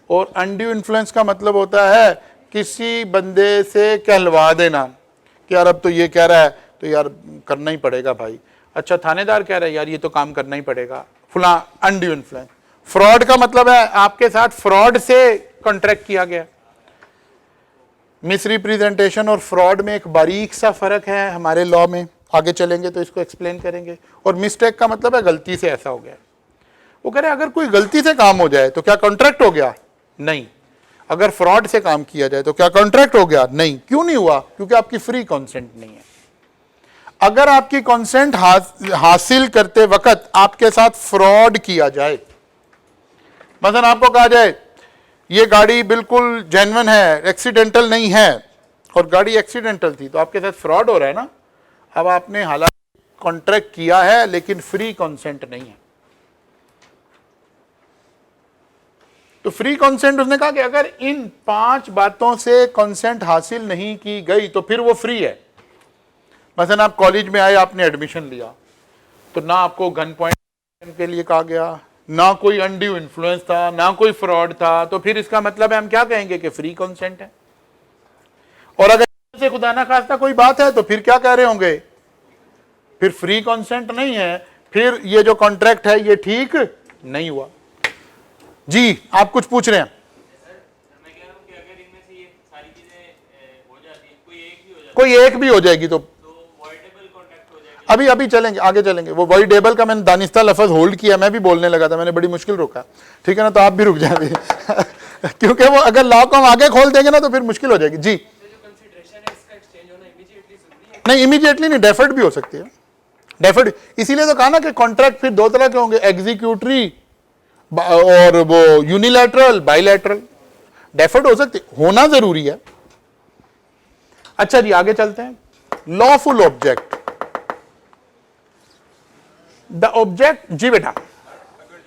और अनड्यू इन्फ्लुएंस का मतलब होता है किसी बंदे से कहलवा देना कि यार अब तो ये कह रहा है तो यार करना ही पड़ेगा भाई। अच्छा थानेदार कह रहा है यार ये तो काम करना ही पड़ेगा, फुला। Undue influence. फ्रॉड का मतलब है आपके साथ फ्रॉड से कॉन्ट्रैक्ट किया गया। मिसरिप्रेजेंटेशन और फ्रॉड में एक बारीक सा फर्क है हमारे लॉ में, आगे चलेंगे तो इसको एक्सप्लेन करेंगे। और मिस्टेक का मतलब है गलती से ऐसा हो गया। वो कह रहे अगर कोई गलती से काम हो जाए तो क्या कॉन्ट्रैक्ट हो गया? नहीं। अगर फ्रॉड से काम किया जाए तो क्या कॉन्ट्रैक्ट हो गया? नहीं। क्यों नहीं हुआ? क्योंकि आपकी फ्री कॉन्सेंट नहीं है। अगर आपकी कॉन्सेंट हासिल करते वक्त आपके साथ फ्रॉड किया जाए, मतलब आपको कहा जाए ये गाड़ी बिल्कुल जेन्युइन है, एक्सीडेंटल नहीं है, और गाड़ी एक्सीडेंटल थी, तो आपके साथ फ्रॉड हो रहा है ना। अब आपने हालांकि कॉन्ट्रैक्ट किया है लेकिन फ्री कॉन्सेंट नहीं है। तो फ्री कॉन्सेंट उसने कहा कि अगर इन 5 बातों से कॉन्सेंट हासिल नहीं की गई तो फिर वो फ्री है। मसलन आप कॉलेज में आए, आपने एडमिशन लिया, तो ना आपको गन पॉइंट के लिए कहा गया, ना कोई अनड्यू इन्फ्लुएंस था, ना कोई फ्रॉड था, तो फिर इसका मतलब है हम क्या कहेंगे कि फ्री कॉन्सेंट है। और अगर से खुदा ना खास्ता कोई बात है तो फिर क्या कह रहे होंगे? फिर फ्री कॉन्सेंट नहीं है, फिर ये जो कॉन्ट्रैक्ट है ये ठीक नहीं हुआ। जी आप कुछ पूछ रहे हैं? कोई एक भी हो जाएगी तो अभी चलेंगे, आगे चलेंगे। वो वॉइडेबल का मैंने दानिस्ता लफ्ज होल्ड किया, मैं भी बोलने लगा था, मैंने बड़ी मुश्किल रोका, ठीक है ना, तो आप भी रुक जाए क्योंकि वो अगर लॉ को हम आगे खोल देंगे ना तो फिर मुश्किल हो जाएगी। जी नहीं, इमीडिएटली नहीं, डेफर्ड भी हो सकती है, डेफर्ड। इसीलिए तो कहा ना कि कॉन्ट्रैक्ट फिर 2 तरह के होंगे, एग्जीक्यूटरी और वो यूनिलैटरल, बाइलैटरल। डेफर्ड हो सकती, होना जरूरी है। अच्छा जी आगे चलते हैं। Lawful object. द ऑब्जेक्ट, जी बेटा। अगर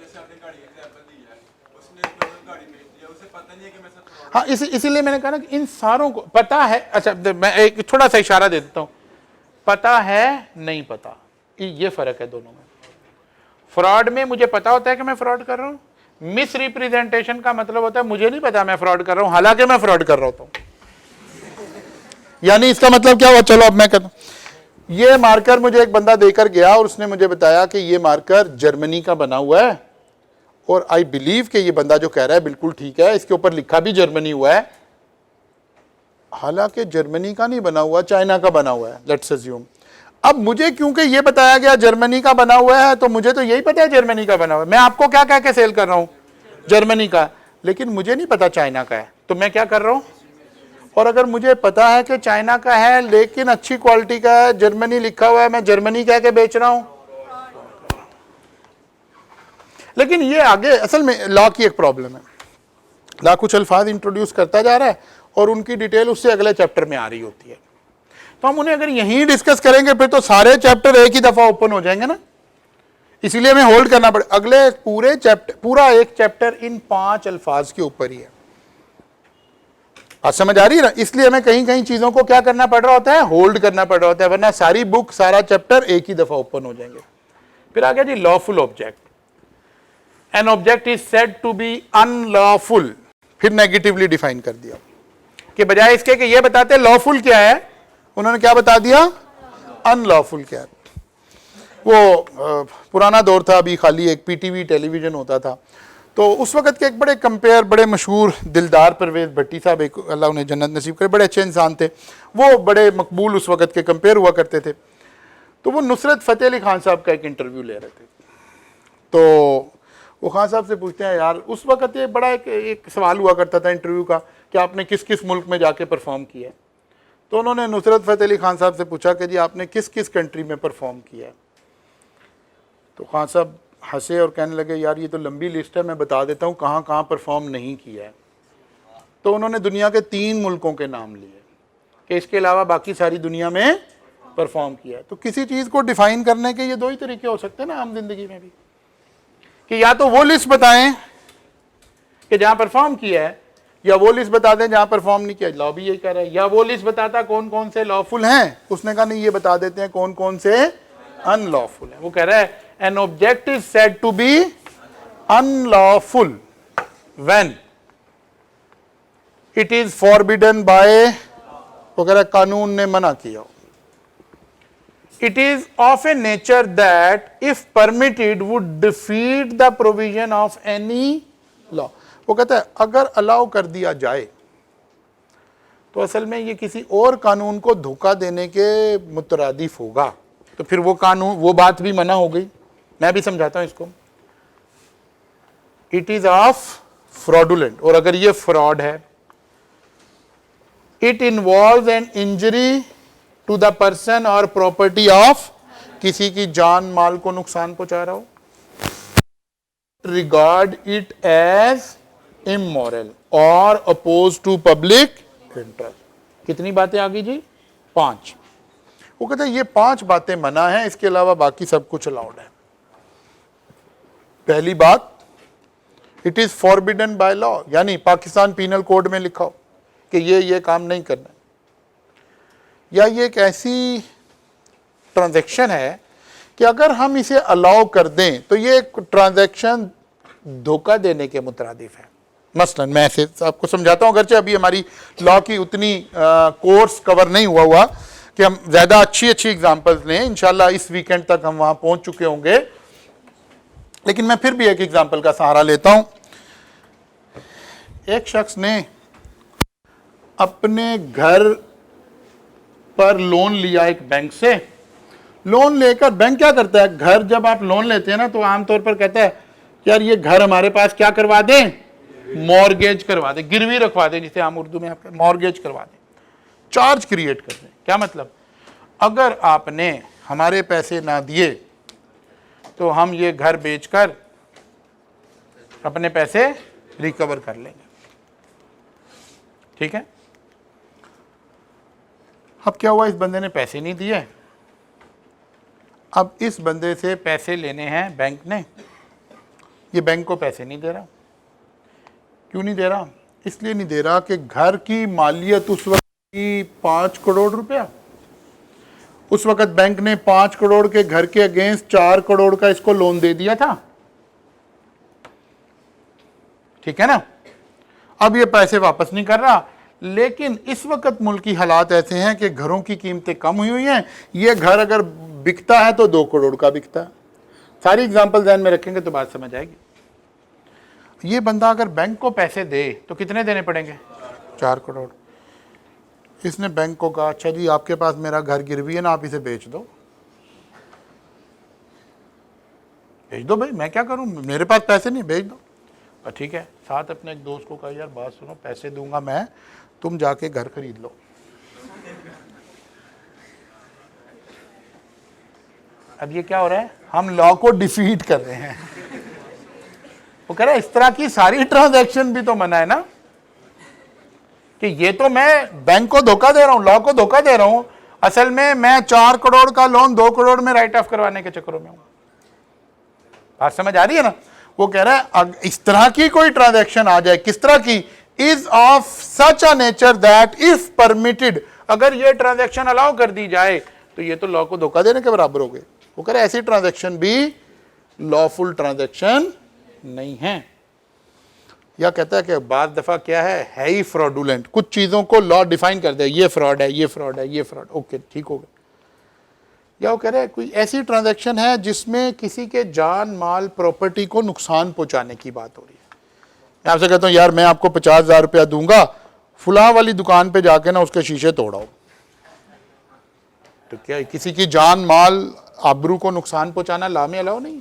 जैसे आपने गाड़ी हाँ, इसीलिए मैंने कहा ना कि इन सारों को पता है। अच्छा, मैं एक थोड़ा सा इशारा दे देता हूं, पता है नहीं पता, ये फर्क है दोनों में। फ्रॉड में मुझे पता होता है कि मैं फ्रॉड कर रहा हूं, मिस रिप्रेजेंटेशन का मतलब होता है मुझे नहीं पता मैं फ्रॉड कर रहा हूं, हालांकि मैं फ्रॉड कर रहा होता हूं। यानी इसका मतलब क्या हुआ, चलो अब मैं कहता हूं, ये मार्कर मुझे एक बंदा देकर गया और उसने मुझे बताया कि ये मार्कर जर्मनी का बना हुआ है, और आई बिलीव कि ये बंदा जो कह रहा है बिल्कुल ठीक है, इसके ऊपर लिखा भी जर्मनी हुआ है, हालांकि जर्मनी का नहीं बना हुआ, चाइना का बना हुआ है, लेट्स अज्यूम। अब मुझे क्योंकि ये बताया गया जर्मनी का बना हुआ है, तो मुझे तो यही पता है जर्मनी का बना हुआ है, मैं आपको क्या कह के सेल कर रहा हूं, जर्मनी का, लेकिन मुझे नहीं पता चाइना का है, तो मैं क्या कर रहा हूं। और अगर मुझे पता है कि चाइना का है लेकिन अच्छी क्वालिटी का है, जर्मनी लिखा हुआ है, मैं जर्मनी कह के बेच रहा हूं। लेकिन ये आगे असल में लॉ की एक प्रॉब्लम है, लॉ कुछ अल्फाज इंट्रोड्यूस करता जा रहा है और उनकी डिटेल उससे अगले चैप्टर में आ रही होती है, तो हम उन्हें अगर यहीं डिस्कस करेंगे फिर तो सारे चैप्टर एक ही दफा ओपन हो जाएंगे ना, इसीलिए हमें होल्ड करना पड़े। अगले पूरे चैप्टर, पूरा एक चैप्टर इन 5 अल्फाज के ऊपर ही है। आज समझ आ रही है ना, इसलिए हमें कहीं कहीं चीजों को क्या करना पड़ रहा होता है, होल्ड करना पड़ रहा होता है, वरना सारी बुक सारा चैप्टर एक ही दफा ओपन हो जाएंगे। फिर आ गया जी lawful object. An object is said to be unlawful, फिर नेगेटिवली डिफाइन कर दिया कि बजाय इसके कि ये बताते लॉफुल क्या है, उन्होंने क्या बता दिया, अनलॉफुल क्या है। वो पुराना दौर था, अभी खाली एक पीटीवी टेलीविजन होता था, तो उस वक्त के एक बड़े कंपेयर, बड़े मशहूर दिलदार परवेज भट्टी साहब, एक अल्लाह उन्हें जन्नत नसीब करे, बड़े अच्छे इंसान थे, वो बड़े मकबूल उस वक्त के कंपेयर हुआ करते थे। तो वो नुसरत फ़तेह अली खान साहब का एक इंटरव्यू ले रहे थे, तो वो खान साहब से पूछते हैं, यार उस वक्त ये बड़ा एक सवाल हुआ करता था इंटरव्यू का कि आपने किस किस मुल्क में जाके परफॉर्म किया है। तो उन्होंने नुसरत फ़तेह अली खान साहब से पूछा कि जी आपने किस किस कंट्री में परफॉर्म किया है। तो खान साहब हंसे और कहने लगे, यार ये तो लंबी लिस्ट है, मैं बता देता हूँ कहाँ कहाँ परफॉर्म नहीं किया है। तो उन्होंने दुनिया के 3 मुल्कों के नाम लिए कि इसके अलावा बाकी सारी दुनिया में परफॉर्म किया है। तो किसी चीज़ को डिफाइन करने के ये 2 ही तरीके हो सकते हैं ना आम जिंदगी में भी, कि या तो वो लिस्ट बताएं कि जहाँ परफॉर्म किया है, या वो लिस्ट बता दें जहाँ परफॉर्म नहीं किया। लॉ भी यही कह रहा है, या वो लिस्ट बताता कौन कौन से लॉफुल हैं, उसने कहा नहीं ये बता देते हैं कौन कौन से अनलॉफुल है। वो कह रहा है an object is said to be unlawful when it is forbidden by, वो कह रहा है कानून ने मना किया। It is of a nature that if permitted would defeat the provision of any law. वो कहता है अगर अलाउ कर दिया जाए तो असल में ये किसी और कानून को धोखा देने के मुतरादिफ होगा, तो फिर वो कानून, वो बात भी मना हो गई। मैं भी समझाता हूं इसको, इट इज ऑफ फ्रॉडुलेंट, और अगर ये फ्रॉड है, it involve an injury to the person और प्रॉपर्टी ऑफ, किसी की जान माल को नुकसान पहुंचा रहा हो, रिगार्ड इट एज इमोरल और अपोज टू पब्लिक इंटरेस्ट। कितनी बातें आ गई जी? 5। वो कहते हैं ये 5 बातें मना है, इसके अलावा बाकी सब कुछ अलाउड है। पहली बात, it is forbidden by law, यानी पाकिस्तान पीनल कोड में लिखा हो कि ये काम नहीं करना, या ये एक ऐसी ट्रांजैक्शन है कि अगर हम इसे अलाउ कर दें तो ये ट्रांजैक्शन धोखा देने के मुतरादिफ है। मसलन मैं ऐसे आपको समझाता हूँ, अगरचे अभी हमारी लॉ की उतनी कोर्स कवर नहीं हुआ कि हम ज़्यादा अच्छी एग्जांपल्स लें। इंशाल्लाह इस वीकेंड तक हम वहाँ पहुँच चुके होंगे, लेकिन मैं फिर भी एक एग्जांपल का सहारा लेता हूँ। एक शख्स ने अपने घर पर लोन लिया एक बैंक से। लोन लेकर बैंक क्या करता है, घर जब आप लोन लेते हैं ना तो आमतौर पर कहता है यार ये घर हमारे पास क्या करवा दें, मॉर्गेज करवा दें, गिरवी रखवा दें, जिसे आम उर्दू में आप मॉर्गेज करवा दें, चार्ज क्रिएट कर दें। क्या मतलब, अगर आपने हमारे पैसे ना दिए तो हम ये घर बेचकर अपने पैसे रिकवर कर लेंगे, ठीक है। अब क्या हुआ, इस बंदे ने पैसे नहीं दिए। अब इस बंदे से पैसे लेने हैं बैंक ने, ये बैंक को पैसे नहीं दे रहा। क्यों नहीं दे रहा? इसलिए नहीं दे रहा कि घर की मालियत उस वक्त की 5 करोड़ रुपया, उस वक्त बैंक ने 5 करोड़ के घर के अगेंस्ट 4 करोड़ का इसको लोन दे दिया था, ठीक है ना। अब ये पैसे वापस नहीं कर रहा, लेकिन इस वक्त मुल्क की हालात ऐसे हैं कि घरों की कीमतें कम हुई हैं। ये घर अगर बिकता है तो 2 करोड़ का बिकता है। सारी एग्जांपल ध्यान में रखेंगे तो बात समझ आएगी। ये बंदा अगर बैंक को पैसे दे तो कितने देने पड़ेंगे? 4 करोड़। इसने बैंक को कहा अच्छा जी आपके पास मेरा घर गिरवी है ना, आप इसे बेच दो। भेज दो भाई, मैं क्या करूं, मेरे पास पैसे नहीं, भेज दो। ठीक है, साथ अपने एक दोस्त को कहा यार बात सुनो, पैसे दूंगा मैं, तुम जाके घर खरीद लो। अब ये क्या हो रहा है, हम लॉ को डिफीट कर रहे हैं। वो कह रहा है इस तरह की सारी ट्रांजैक्शन भी तो मना है ना, कि ये तो मैं बैंक को धोखा दे रहा हूं, लॉ को धोखा दे रहा हूं। असल में मैं 4 करोड़ का लोन 2 करोड़ में राइट ऑफ करवाने के चक्करों में हूं। बात समझ आ रही है ना। वो कह रहा है इस तरह की कोई ट्रांजैक्शन आ जाए, किस तरह की, is of such a nature that if permitted, अगर ये ट्रांजैक्शन अलाउ कर दी जाए तो ये तो लॉ को धोखा देने के बराबर हो गए। वो कह रहे ऐसी ट्रांजैक्शन भी लॉफुल ट्रांजैक्शन नहीं है। या कहता है कि बाद दफा क्या है ही फ्रॉडुलेंट, कुछ चीजों को लॉ डिफाइन कर दे, ये फ्रॉड है, ये फ्रॉड है, ये फ्रॉड, ओके ठीक हो गया। या वो कह रहे हैं कोई ऐसी ट्रांजैक्शन है जिसमें किसी के जान माल प्रॉपर्टी को नुकसान पहुंचाने की बात हो रही है। मैं आपसे कहता हूं यार मैं आपको 50,000 रुपया दूंगा, फुला वाली दुकान पे जाके ना उसके शीशे तोड़ाओ, तो क्या किसी की जान माल आबरू को नुकसान पहुंचाना लॉ में अलाउ नहीं?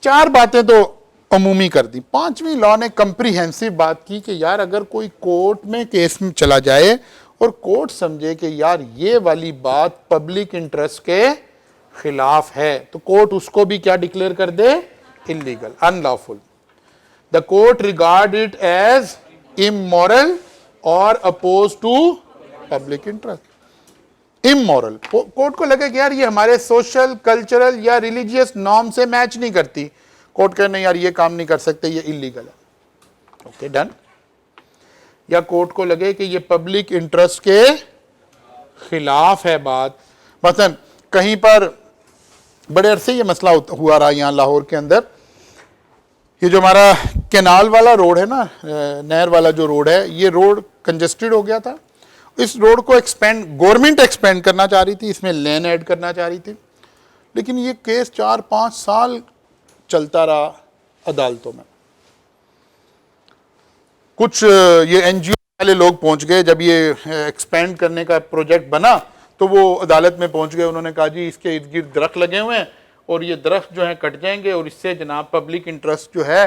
4 बातें तो अमूमी कर दी। 5वीं लॉ ने कंप्रीहेंसिव बात की कि यार अगर कोई कोर्ट में केस में चला जाए और कोर्ट समझे कि यार ये वाली बात पब्लिक इंटरेस्ट के खिलाफ है, तो कोर्ट उसको भी क्या डिक्लेयर कर दे? Illegal, unlawful. The court regard it as immoral और oppose to public interest. Immoral, court को लगे कि यार ये हमारे सोशल कल्चरल या रिलीजियस नॉर्म से मैच नहीं करती, कोर्ट कहे नहीं यार ये काम नहीं कर सकते, ये इलीगल है, ओके डन। या कोर्ट को लगे कि ये पब्लिक इंटरेस्ट के खिलाफ है बात, मसलन कहीं पर बड़े अरसे ये मसला हुआ रहा यहाँ लाहौर के अंदर, ये जो हमारा कैनाल वाला रोड है ना, नहर वाला जो रोड है, ये रोड कंजेस्टेड हो गया था। इस रोड को एक्सपेंड, गवर्नमेंट एक्सपेंड करना चाह रही थी, इसमें लेन ऐड करना चाह रही थी, लेकिन ये केस 4-5 साल चलता रहा अदालतों में। कुछ ये एनजीओ वाले लोग पहुंच गए, जब ये एक्सपेंड करने का प्रोजेक्ट बना तो वो अदालत में पहुंच गए। उन्होंने कहा जी इसके इर्द गिर्द दरख्त लगे हुए हैं और ये दरख्त जो है कट जाएंगे और इससे जनाब पब्लिक इंटरेस्ट जो है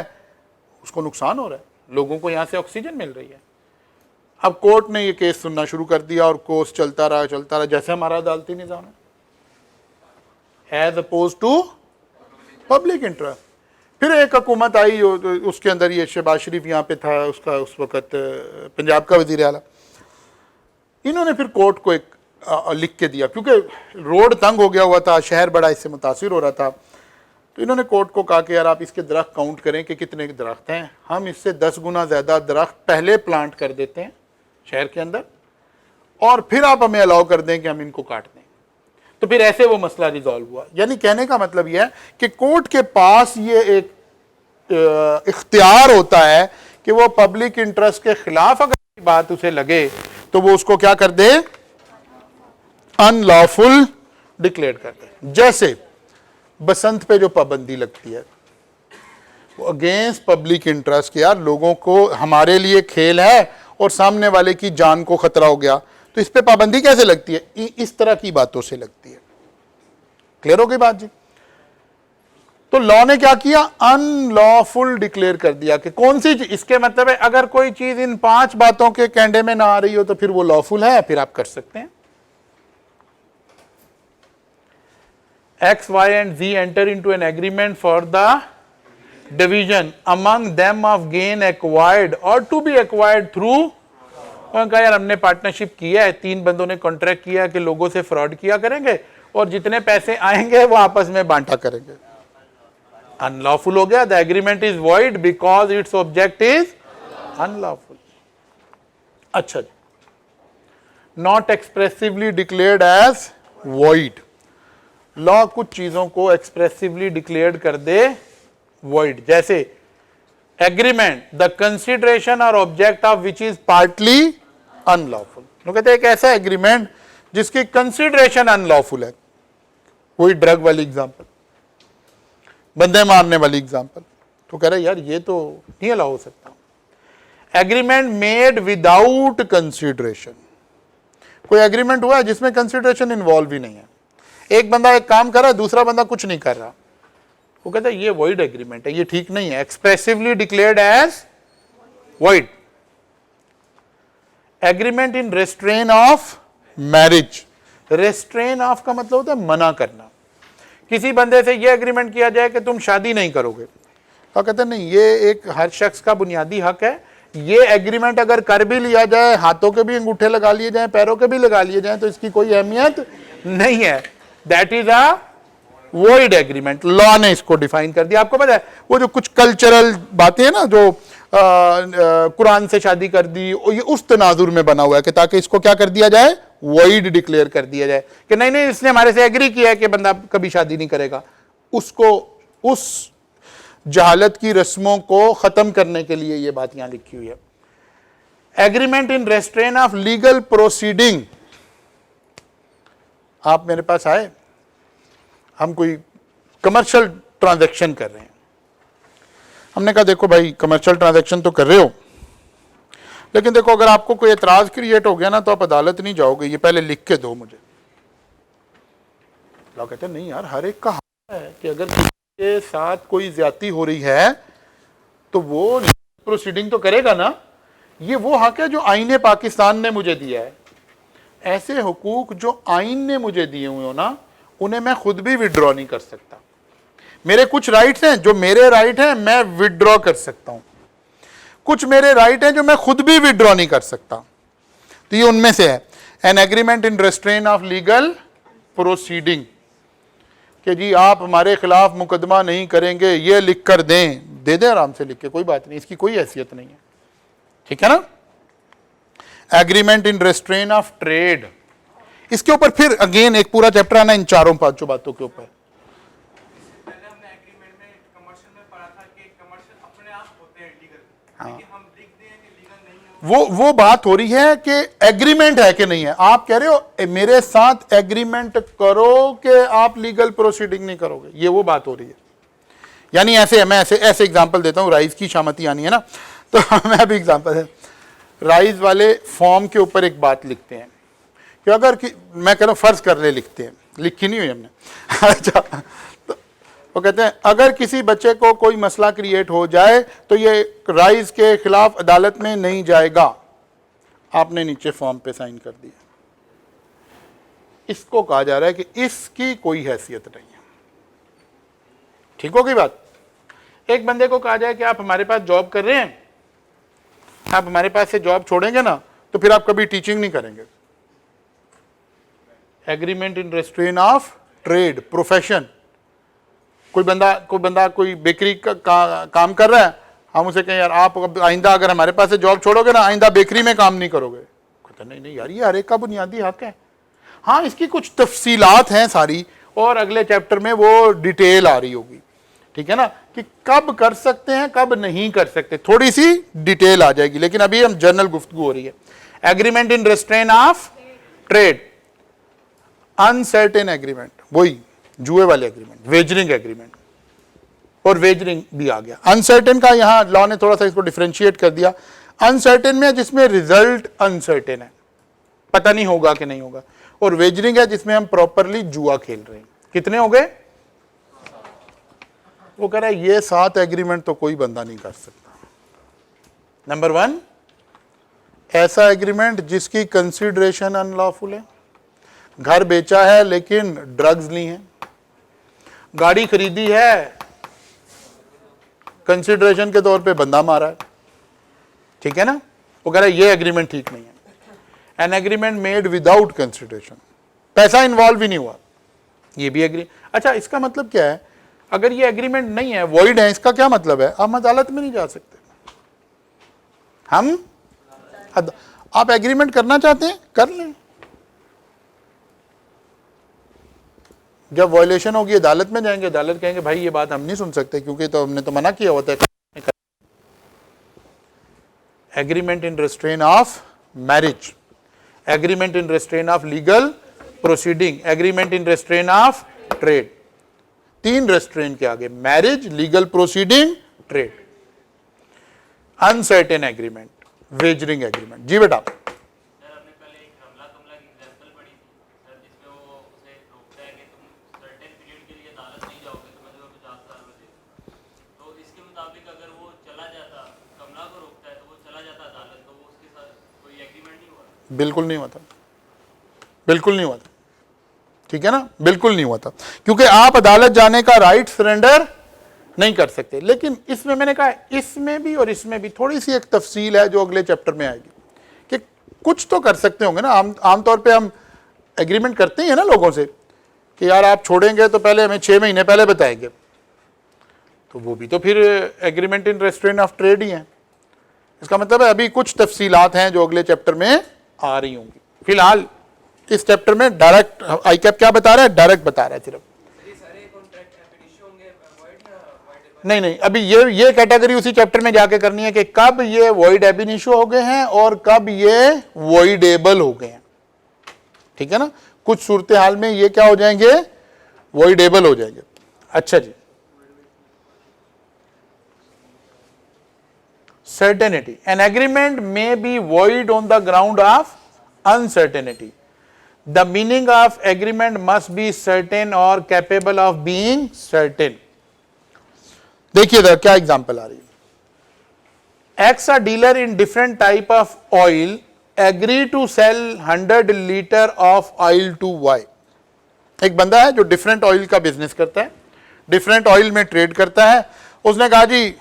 उसको नुकसान हो रहा है, लोगों को यहाँ से ऑक्सीजन मिल रही है। अब कोर्ट ने ये केस सुनना शुरू कर दिया और केस चलता रहा जैसे हमारा अदालती निज़ाम है, as oppose to public interest. फिर एक हुकूमत आई, उसके अंदर ये शहबाज शरीफ यहाँ पे था, उसका उस वक़्त पंजाब का वज़ीर आला। इन्होंने फिर कोर्ट को एक लिख के दिया, क्योंकि रोड तंग हो गया हुआ था, शहर बड़ा इससे मुतासिर हो रहा था, तो इन्होंने कोर्ट को कहा कि यार आप इसके दरख्त काउंट करें कि कितने दरख्त हैं, हम इससे 10 गुना ज़्यादा दरख्त पहले प्लांट कर देते हैं शहर के अंदर और फिर आप हमें अलाउ कर दें कि हम इनको काट दें। तो फिर ऐसे वो मसला रिजॉल्व हुआ। यानी कहने का मतलब यह है कि कोर्ट के पास ये एक इख्तियार होता है कि वो पब्लिक इंटरेस्ट के खिलाफ अगर बात उसे लगे तो वो उसको क्या कर दे? अनलॉफुल डिक्लेयर कर दे। जैसे बसंत पे जो पाबंदी लगती है वो अगेंस्ट पब्लिक इंटरेस्ट के, यार लोगों को, हमारे लिए खेल है और सामने वाले की जान को खतरा हो गया, तो इस पे पाबंदी कैसे लगती है? इस तरह की बातों से लगती है। क्लियर हो गई बात जी? तो लॉ ने क्या किया? अनलॉफुल डिक्लेयर कर दिया कि कौन सी चीज, इसके मतलब है अगर कोई चीज इन 5 बातों के कैंडे में ना आ रही हो तो फिर वो लॉफुल है, फिर आप कर सकते हैं। X, Y and Z enter into an agreement for the division among them of gain acquired or to be acquired through, उन्होंने कहा यार हमने पार्टनरशिप किया है, 3 बंदों ने कॉन्ट्रैक्ट किया कि लोगों से फ्रॉड किया करेंगे और जितने पैसे आएंगे वो आपस में बांटा करेंगे। अनलॉफुल हो गया। The agreement is void because its object is unlawful. अच्छा जी, not expressively declared as void. Law कुछ चीजों को एक्सप्रेसिवली डिक्लेयर्ड कर दे वॉइड, जैसे एग्रीमेंट द कंसिडरेशन और object of which is partly unlawful. वो कहते हैं एक ऐसा एग्रीमेंट जिसकी कंसिडरेशन अनलॉफुल है, वही ड्रग वाली एग्जांपल, बंदे मारने वाली एग्जांपल, तो कह रहे यार ये तो नहीं अलाउ हो सकता। एग्रीमेंट मेड विदाउट कंसिडरेशन, कोई एग्रीमेंट हुआ है जिसमें कंसिडरेशन इन्वॉल्व ही नहीं है, एक बंदा एक काम कर रहा है, दूसरा बंदा कुछ नहीं कर रहा, वो कहता है ये वॉइड एग्रीमेंट है, ये ठीक नहीं है, expressively declared as void. Agreement in restraint of marriage, restraint of का मतलब होता है मना करना। किसी बंदे से ये एग्रीमेंट किया जाए कि तुम शादी नहीं करोगे, तो कहते हैं नहीं, ये एक हर शख्स का बुनियादी हक है, ये एग्रीमेंट अगर कर भी लिया जाए, हाथों के भी अंगूठे लगा लिए जाए, पैरों के भी लगा लिए जाए, तो इसकी कोई अहमियत नहीं है। That is a void agreement. Law ने इसको डिफाइन कर दिया। आपको पता है वो जो कुछ कल्चरल बातें हैं ना, जो कुरान से शादी कर दी, ये उस तनाजुर में बना हुआ है कि ताकि इसको क्या कर दिया जाए, वॉइड डिक्लेयर कर दिया जाए कि नहीं नहीं इसने हमारे से एग्री किया है कि बंदा कभी शादी नहीं करेगा। उसको उस जहालत की रस्मों को खत्म करने के लिए ये बात यहां लिखी हुई है। Agreement in restraint of legal proceeding, आप मेरे पास आए, हम कोई कमर्शियल ट्रांजैक्शन कर रहे हैं, हमने कहा देखो भाई कमर्शियल ट्रांजैक्शन तो कर रहे हो, लेकिन देखो अगर आपको कोई एतराज क्रिएट हो गया ना तो आप अदालत नहीं जाओगे, ये पहले लिख के दो मुझे। लोग कहते हैं नहीं यार, हर एक का हक है कि अगर किसी के साथ कोई ज्यादती हो रही है तो वो प्रोसीडिंग तो करेगा ना, ये वो हक है जो आईने पाकिस्तान ने मुझे दिया है। ऐसे हुकूक जो आइन ने मुझे दिए हुए हो ना, उन्हें मैं खुद भी विड्रॉ नहीं कर सकता। मेरे कुछ राइट्स हैं जो मेरे राइट हैं, मैं विड्रॉ कर सकता हूं, कुछ मेरे राइट हैं जो मैं खुद भी विड्रॉ नहीं कर सकता, तो ये उनमें से है। An agreement in restraint of legal proceeding, कि जी आप हमारे खिलाफ मुकदमा नहीं करेंगे, ये लिख कर दें, दे दें आराम से लिख के, कोई बात नहीं, इसकी कोई हैसियत नहीं है, ठीक है ना। Agreement in restraint of trade, इसके ऊपर फिर अगेन एक पूरा चैप्टर आना इन चारों पांचों बातों के ऊपर। वो बात हो रही है कि एग्रीमेंट है कि नहीं है। आप कह रहे हो मेरे साथ एग्रीमेंट करो कि आप लीगल प्रोसीडिंग नहीं करोगे, ये वो बात हो रही है। यानी ऐसे मैं ऐसे एग्जांपल देता हूं, राइस की शामती आनी है ना, तो मैं भी एग्जांपल है, राइस वाले फॉर्म के ऊपर एक बात लिखते हैं कि अगर मैं कह रहा हूं फर्ज कर ले, लिखते हैं, लिखी नहीं हुई हमने। अच्छा, तो वो कहते हैं अगर किसी बच्चे को कोई मसला क्रिएट हो जाए तो ये राइस के खिलाफ अदालत में नहीं जाएगा। आपने नीचे फॉर्म पे साइन कर दिया, इसको कहा जा रहा है कि इसकी कोई हैसियत नहीं है। ठीक होगी बात। एक बंदे को कहा जाए कि आप हमारे पास जॉब कर रहे हैं, आप हमारे पास से जॉब छोड़ेंगे ना तो फिर आप कभी टीचिंग नहीं करेंगे। Agreement in restraint of trade profession, कोई बंदा कोई बेकरी का काम कर रहा है, हम उसे कहें यार आप आइंदा अगर हमारे पास से जॉब छोड़ोगे ना, आइंदा बेकरी में काम नहीं करोगे। कहता नहीं यार, ये हर एक का बुनियादी हक है। हाँ, इसकी कुछ तफसीलात हैं सारी, और अगले चैप्टर में वो डिटेल आ रही होगी, ठीक है ना, कि कब कर सकते हैं कब नहीं कर सकते, थोड़ी सी डिटेल आ जाएगी, लेकिन अभी हम जनरल गुफ्तगू हो रही है। Agreement in restraint of trade, uncertain agreement, वही जुए वाले एग्रीमेंट, वेजरिंग एग्रीमेंट, और वेजरिंग भी आ गया। अनसर्टेन का यहां लॉ ने थोड़ा सा इसको डिफरेंशिएट कर दिया। अनसर्टेन में जिसमें रिजल्ट अनसर्टेन है, पता नहीं होगा कि नहीं होगा, और वेजरिंग है जिसमें हम प्रॉपरली जुआ खेल रहे हैं। कितने हो गए? वो कह रहा है ये 7 एग्रीमेंट तो कोई बंदा नहीं कर सकता। नंबर 1, ऐसा एग्रीमेंट जिसकी कंसिडरेशन अनलॉफुल है। घर बेचा है लेकिन ड्रग्स ली है, गाड़ी खरीदी है कंसिडरेशन के तौर पे बंदा मारा है, ठीक है ना। वो कह रहा है ये एग्रीमेंट ठीक नहीं है। An agreement made without consideration, पैसा इन्वॉल्व ही नहीं हुआ, ये भी एग्री। अच्छा, इसका मतलब क्या है? अगर ये एग्रीमेंट नहीं है, वॉइड है, इसका क्या मतलब है? हम अदालत में नहीं जा सकते, आप एग्रीमेंट करना चाहते हैं कर लें, जब वायलेशन होगी अदालत में जाएंगे, अदालत कहेंगे भाई ये बात हम नहीं सुन सकते क्योंकि तो हमने तो मना किया होता है। Agreement in restraint of marriage, agreement in restraint of legal proceeding, agreement in restraint of trade, 3 restraint के आगे marriage, legal proceeding, trade. Uncertain agreement, wagering agreement. जी बेटा, बिल्कुल नहीं हुआ था, बिल्कुल नहीं हुआ था, ठीक है ना, बिल्कुल नहीं हुआ था, क्योंकि आप अदालत जाने का राइट सरेंडर नहीं कर सकते। लेकिन इसमें मैंने कहा इसमें भी और इसमें भी थोड़ी सी एक तफसील है जो अगले चैप्टर में आएगी कि कुछ तो कर सकते होंगे ना। आमतौर पे हम एग्रीमेंट करते ही है ना लोगों से कि यार आप छोड़ेंगे तो पहले हमें 6 महीने पहले बताएंगे, तो वो भी तो फिर agreement in restraint of trade ही है। इसका मतलब है अभी कुछ तफसीलात हैं जो अगले चैप्टर में आ रही होंगी। फिलहाल इस चैप्टर में डायरेक्ट आईकैप क्या बता रहा है, डायरेक्ट बता रहा है सिर्फ। नहीं, अभी ये कैटेगरी उसी चैप्टर में जाके करनी है कि कब ये वॉइड एब इनिशियो हो गए हैं और कब ये वॉइडेबल हो गए हैं, ठीक है ना। कुछ सूरत हाल में ये क्या हो जाएंगे, वॉइडेबल हो जाएंगे। अच्छा जी, certainty, an agreement may be void on the ground of uncertainty. The meaning of agreement must be certain or capable of being certain. देखिए इधर क्या एग्जांपल आ रही है। X a dealer in different type of oil agree to sell 100 liter of oil to Y. एक बंदा है जो different oil का बिजनेस करता है, डिफरेंट ऑयल में ट्रेड करता है। उसने कहा जी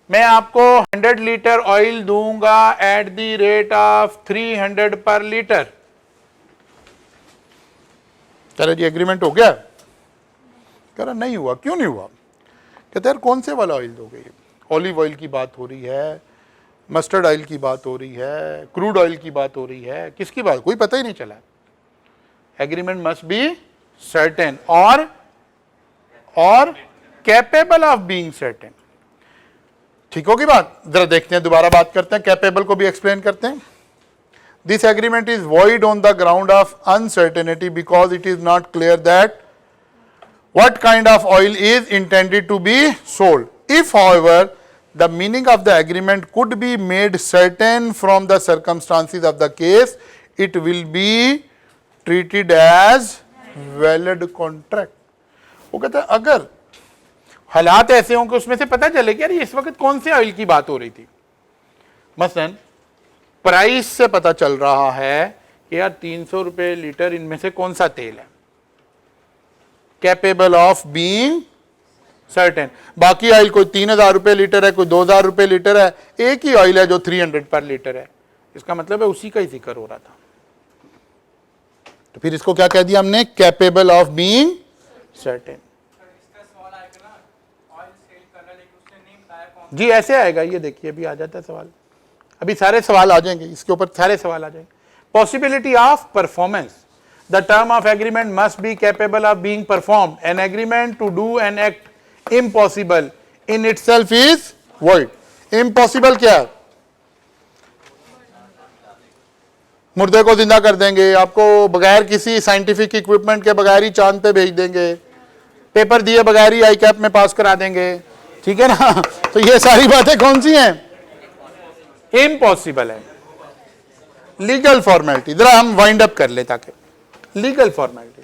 मैं आपको 100 लीटर ऑयल दूंगा एट द रेट ऑफ 300 पर लीटर। कह रहे जी एग्रीमेंट हो गया, कह रहा नहीं हुआ। क्यों नहीं हुआ? कहते यार कौन से वाला ऑयल दोगे, ऑलिव ऑयल की बात हो रही है, मस्टर्ड ऑयल की बात हो रही है, क्रूड ऑयल की बात हो रही है, किसकी बात कोई पता ही नहीं चला। एग्रीमेंट मस्ट बी सर्टेन और कैपेबल ऑफ बीइंग सर्टेन। ठीक होगी बात, जरा देखते हैं, दोबारा बात करते हैं, कैपेबल को भी एक्सप्लेन करते हैं। This agreement is void on the ground of uncertainty because it is not clear that what kind of oil is intended to be sold. If however the meaning of the agreement could be made certain from the circumstances of the case, it will be treated as valid contract. वो कहता है अगर हालात ऐसे हों कि उसमें से पता चले कि यार इस वक्त कौन से ऑयल की बात हो रही थी, मसलन प्राइस से पता चल रहा है कि यार 300 रुपये लीटर इनमें से कौन सा तेल है, कैपेबल ऑफ बीइंग सर्टेन। बाकी ऑयल कोई 3000 रुपये लीटर है, कोई 2000 रुपये लीटर है, एक ही ऑयल है जो 300 पर लीटर है। इसका मतलब है उसी का ही जिक्र हो रहा था, तो फिर इसको क्या कह दिया हमने, कैपेबल ऑफ बीइंग सर्टेन। जी ऐसे आएगा, ये देखिए अभी आ जाता है सवाल, अभी सारे सवाल आ जाएंगे इसके ऊपर, सारे सवाल आ जाएंगे। Possibility of performance, the term of agreement must be capable of being performed. An agreement to do an act impossible in itself is void. Impossible क्या है? मुर्दे को जिंदा कर देंगे, आपको बगैर किसी साइंटिफिक इक्विपमेंट के बगैर ही चांद पे भेज देंगे, पेपर दिए बगैर ही आईकैप में पास करा देंगे, ठीक है ना। तो ये सारी बातें कौन सी हैं? इम्पॉसिबल है। लीगल फॉर्मेलिटी जरा हम वाइंड अप कर ले ताकि legal formality.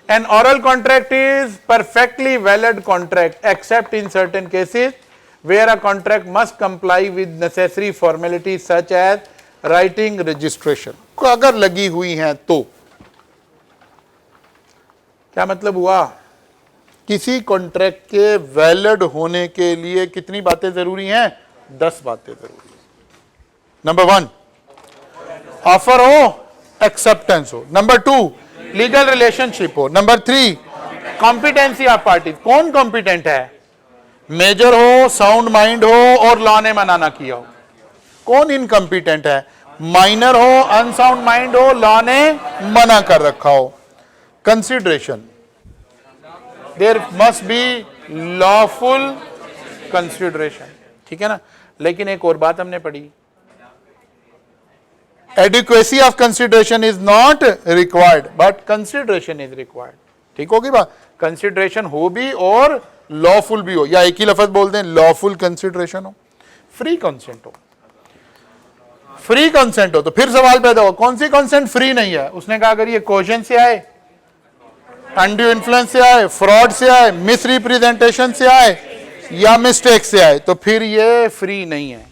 An oral contract is perfectly valid contract except in certain cases where a contract must comply with necessary formalities such as writing registration. को अगर लगी हुई हैं तो क्या मतलब हुआ, किसी कॉन्ट्रैक्ट के वैलिड होने के लिए कितनी बातें जरूरी हैं? 10 बातें जरूरी हैं। नंबर 1 ऑफर हो, एक्सेप्टेंस हो। नंबर 2 लीगल रिलेशनशिप हो। नंबर 3 कॉम्पिटेंसी ऑफ पार्टी, कौन कॉम्पिटेंट है, मेजर हो, साउंड माइंड हो और लॉ ने मना ना किया हो। कौन इनकम्पिटेंट है? माइनर हो, अनसाउंड माइंड हो, लॉ ने मना कर रखा हो। Consideration, there must be lawful consideration, ठीक है ना। लेकिन एक और बात हमने पढ़ी, adequacy of consideration is not required but consideration is required. ठीक होगी बात, कंसिडरेशन हो भी और लॉफुल भी हो, या एक ही लफ्ज बोल दें, लॉफुल कंसिडरेशन हो, फ्री कंसेंट हो। फ्री कंसेंट हो तो फिर सवाल पैदा हो, कौन सी कंसेंट फ्री नहीं है? उसने कहा अगर ये कोशन से आए, अनड्यू इन्फ्लुएंस से आए, फ्रॉड से आए, मिस रिप्रेजेंटेशन से आए या मिस्टेक से आए, तो फिर ये फ्री नहीं है।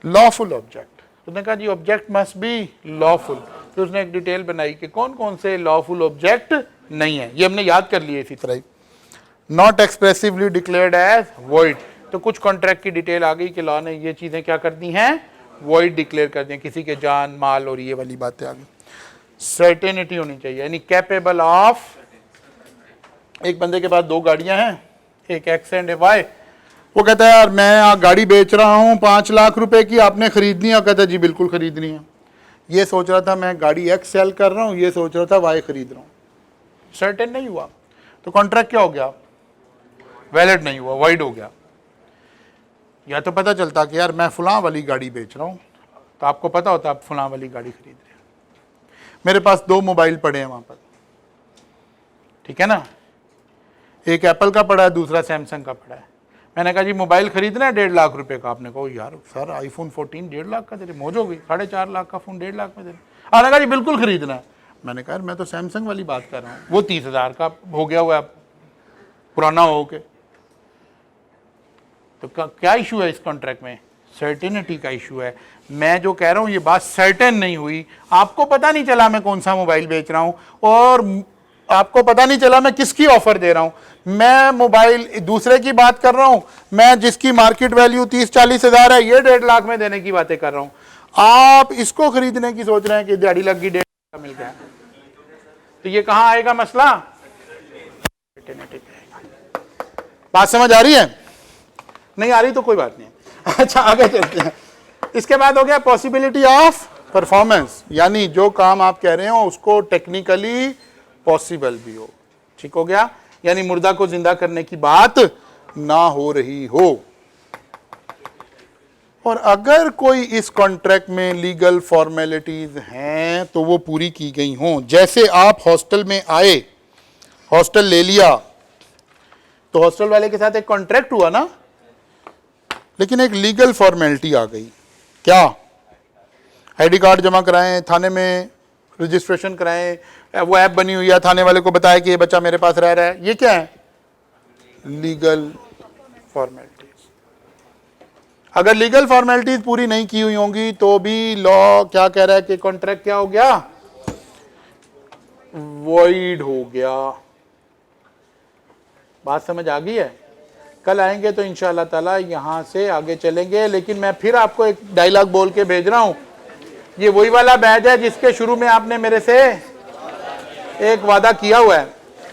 लॉफुल ऑब्जेक्ट, उसने कहा G object must be lawful. तो उसने एक डिटेल बनाई कि कौन कौन से लॉफुल ऑब्जेक्ट नहीं है, ये हमने याद कर लिए इसी तरह ही। Not expressively declared as void, तो कुछ कॉन्ट्रैक्ट की डिटेल आ गई कि लॉ ने ये चीजें क्या कर दी हैं, वॉइड डिक्लेयर कर दी, किसी के जान माल और ये वाली बातें आ गई। सर्टेनिटी होनी चाहिए, यानी कैपेबल ऑफ, एक बंदे के पास 2 गाड़ियां हैं, एक एक्स एंड वाई, वो कहता है यार मैं गाड़ी बेच रहा हूं 5 लाख रुपए की, आपने खरीदनी है? और कहता है जी बिल्कुल खरीदनी है। ये सोच रहा था मैं गाड़ी एक्स सेल कर रहा हूं, ये सोच रहा था वाई खरीद रहा हूं, सर्टेन नहीं हुआ, तो कॉन्ट्रैक्ट क्या हो गया, वैलिड नहीं हुआ, वाइड हो गया। या तो पता चलता कि यार मैं फलां वाली गाड़ी बेच रहा हूं, तो आपको पता होता आप फलां वाली गाड़ी खरीद रहे हैं। मेरे पास 2 मोबाइल पड़े हैं वहां पर, ठीक है ना, एक एप्पल का पड़ा है, दूसरा सैमसंग का पड़ा है। मैंने कहा जी मोबाइल खरीदना है 1.5 लाख रुपए का। आपने कहा यार सर आईफोन 14 1.5 लाख का दे रहे, मौज हो गई, 4.5 लाख का फोन 1.5 लाख में दे रहे। आपने कहा जी बिल्कुल खरीदना है। मैंने कहा मैं तो सैमसंग वाली बात कर रहा हूँ, वो 30,000 का हो गया हुआ है पुराना हो के। तो क्या इशू है इस कॉन्ट्रैक्ट में? सर्टेनिटी का इशू है। मैं जो कह रहा हूं ये बात सर्टेन नहीं हुई, आपको पता नहीं चला मैं कौन सा मोबाइल बेच रहा हूं, और आपको पता नहीं चला मैं किसकी ऑफर दे रहा हूं। मैं मोबाइल दूसरे की बात कर रहा हूं, मैं जिसकी मार्केट वैल्यू 30-40 हजार है, ये 1.5 लाख में देने की बातें कर रहा हूं। आप इसको खरीदने की सोच रहे हैं कि दिहाड़ी लग गई 1.5 लाख का मिल गया, तो ये कहां आएगा मसला? बात समझ आ रही है? नहीं आ रही तो कोई बात नहीं। अच्छा आगे चलते हैं। इसके बाद हो गया पॉसिबिलिटी ऑफ परफॉर्मेंस, यानी जो काम आप कह रहे हो उसको टेक्निकली पॉसिबल भी हो। ठीक हो गया, यानी मुर्दा को जिंदा करने की बात ना हो रही हो। और अगर कोई इस कॉन्ट्रैक्ट में लीगल फॉर्मेलिटीज हैं तो वो पूरी की गई हों। जैसे आप हॉस्टल में आए, हॉस्टल ले लिया, तो हॉस्टल वाले के साथ एक कॉन्ट्रैक्ट हुआ ना, लेकिन एक लीगल फॉर्मेलिटी आ गई। क्या? आईडी कार्ड जमा कराएं, थाने में रजिस्ट्रेशन कराएं, वो ऐप बनी हुई है, थाने वाले को बताया कि ये बच्चा मेरे पास रह रहा है, ये क्या है? Legal formalities. अगर लीगल फॉर्मेलिटीज पूरी नहीं की हुई होंगी तो भी लॉ क्या कह रहा है कि कॉन्ट्रैक्ट क्या हो गया? वॉइड हो गया। बात समझ आ गई है? कल आएंगे तो इंशाअल्लाह ताला यहां से आगे चलेंगे, लेकिन मैं फिर आपको एक डायलॉग बोल के भेज रहा हूं। ये वही वाला बैच है जिसके शुरू में आपने मेरे से एक वादा किया हुआ है।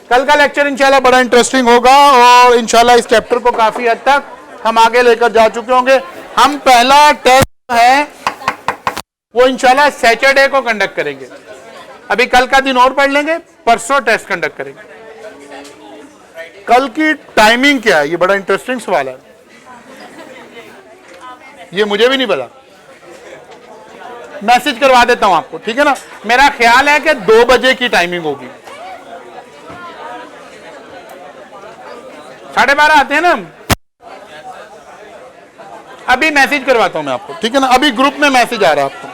कल का लेक्चर इंशाल्लाह बड़ा इंटरेस्टिंग होगा और इंशाल्लाह इस चैप्टर को काफी हद तक हम आगे लेकर जा चुके होंगे। हम पहला टेस्ट है वो इंशाल्लाह सैटरडे को कंडक्ट करेंगे। अभी कल का दिन और पढ़ लेंगे, परसों टेस्ट कंडक्ट करेंगे। कल की टाइमिंग क्या है? ये बड़ा इंटरेस्टिंग सवाल है, ये मुझे भी नहीं पता। मैसेज करवा देता हूं आपको, ठीक है ना। मेरा ख्याल है कि 2 बजे की टाइमिंग होगी। 12:30 आते हैं ना हम। अभी मैसेज करवाता हूं मैं आपको, ठीक है ना। अभी ग्रुप में मैसेज आ रहा है आपको।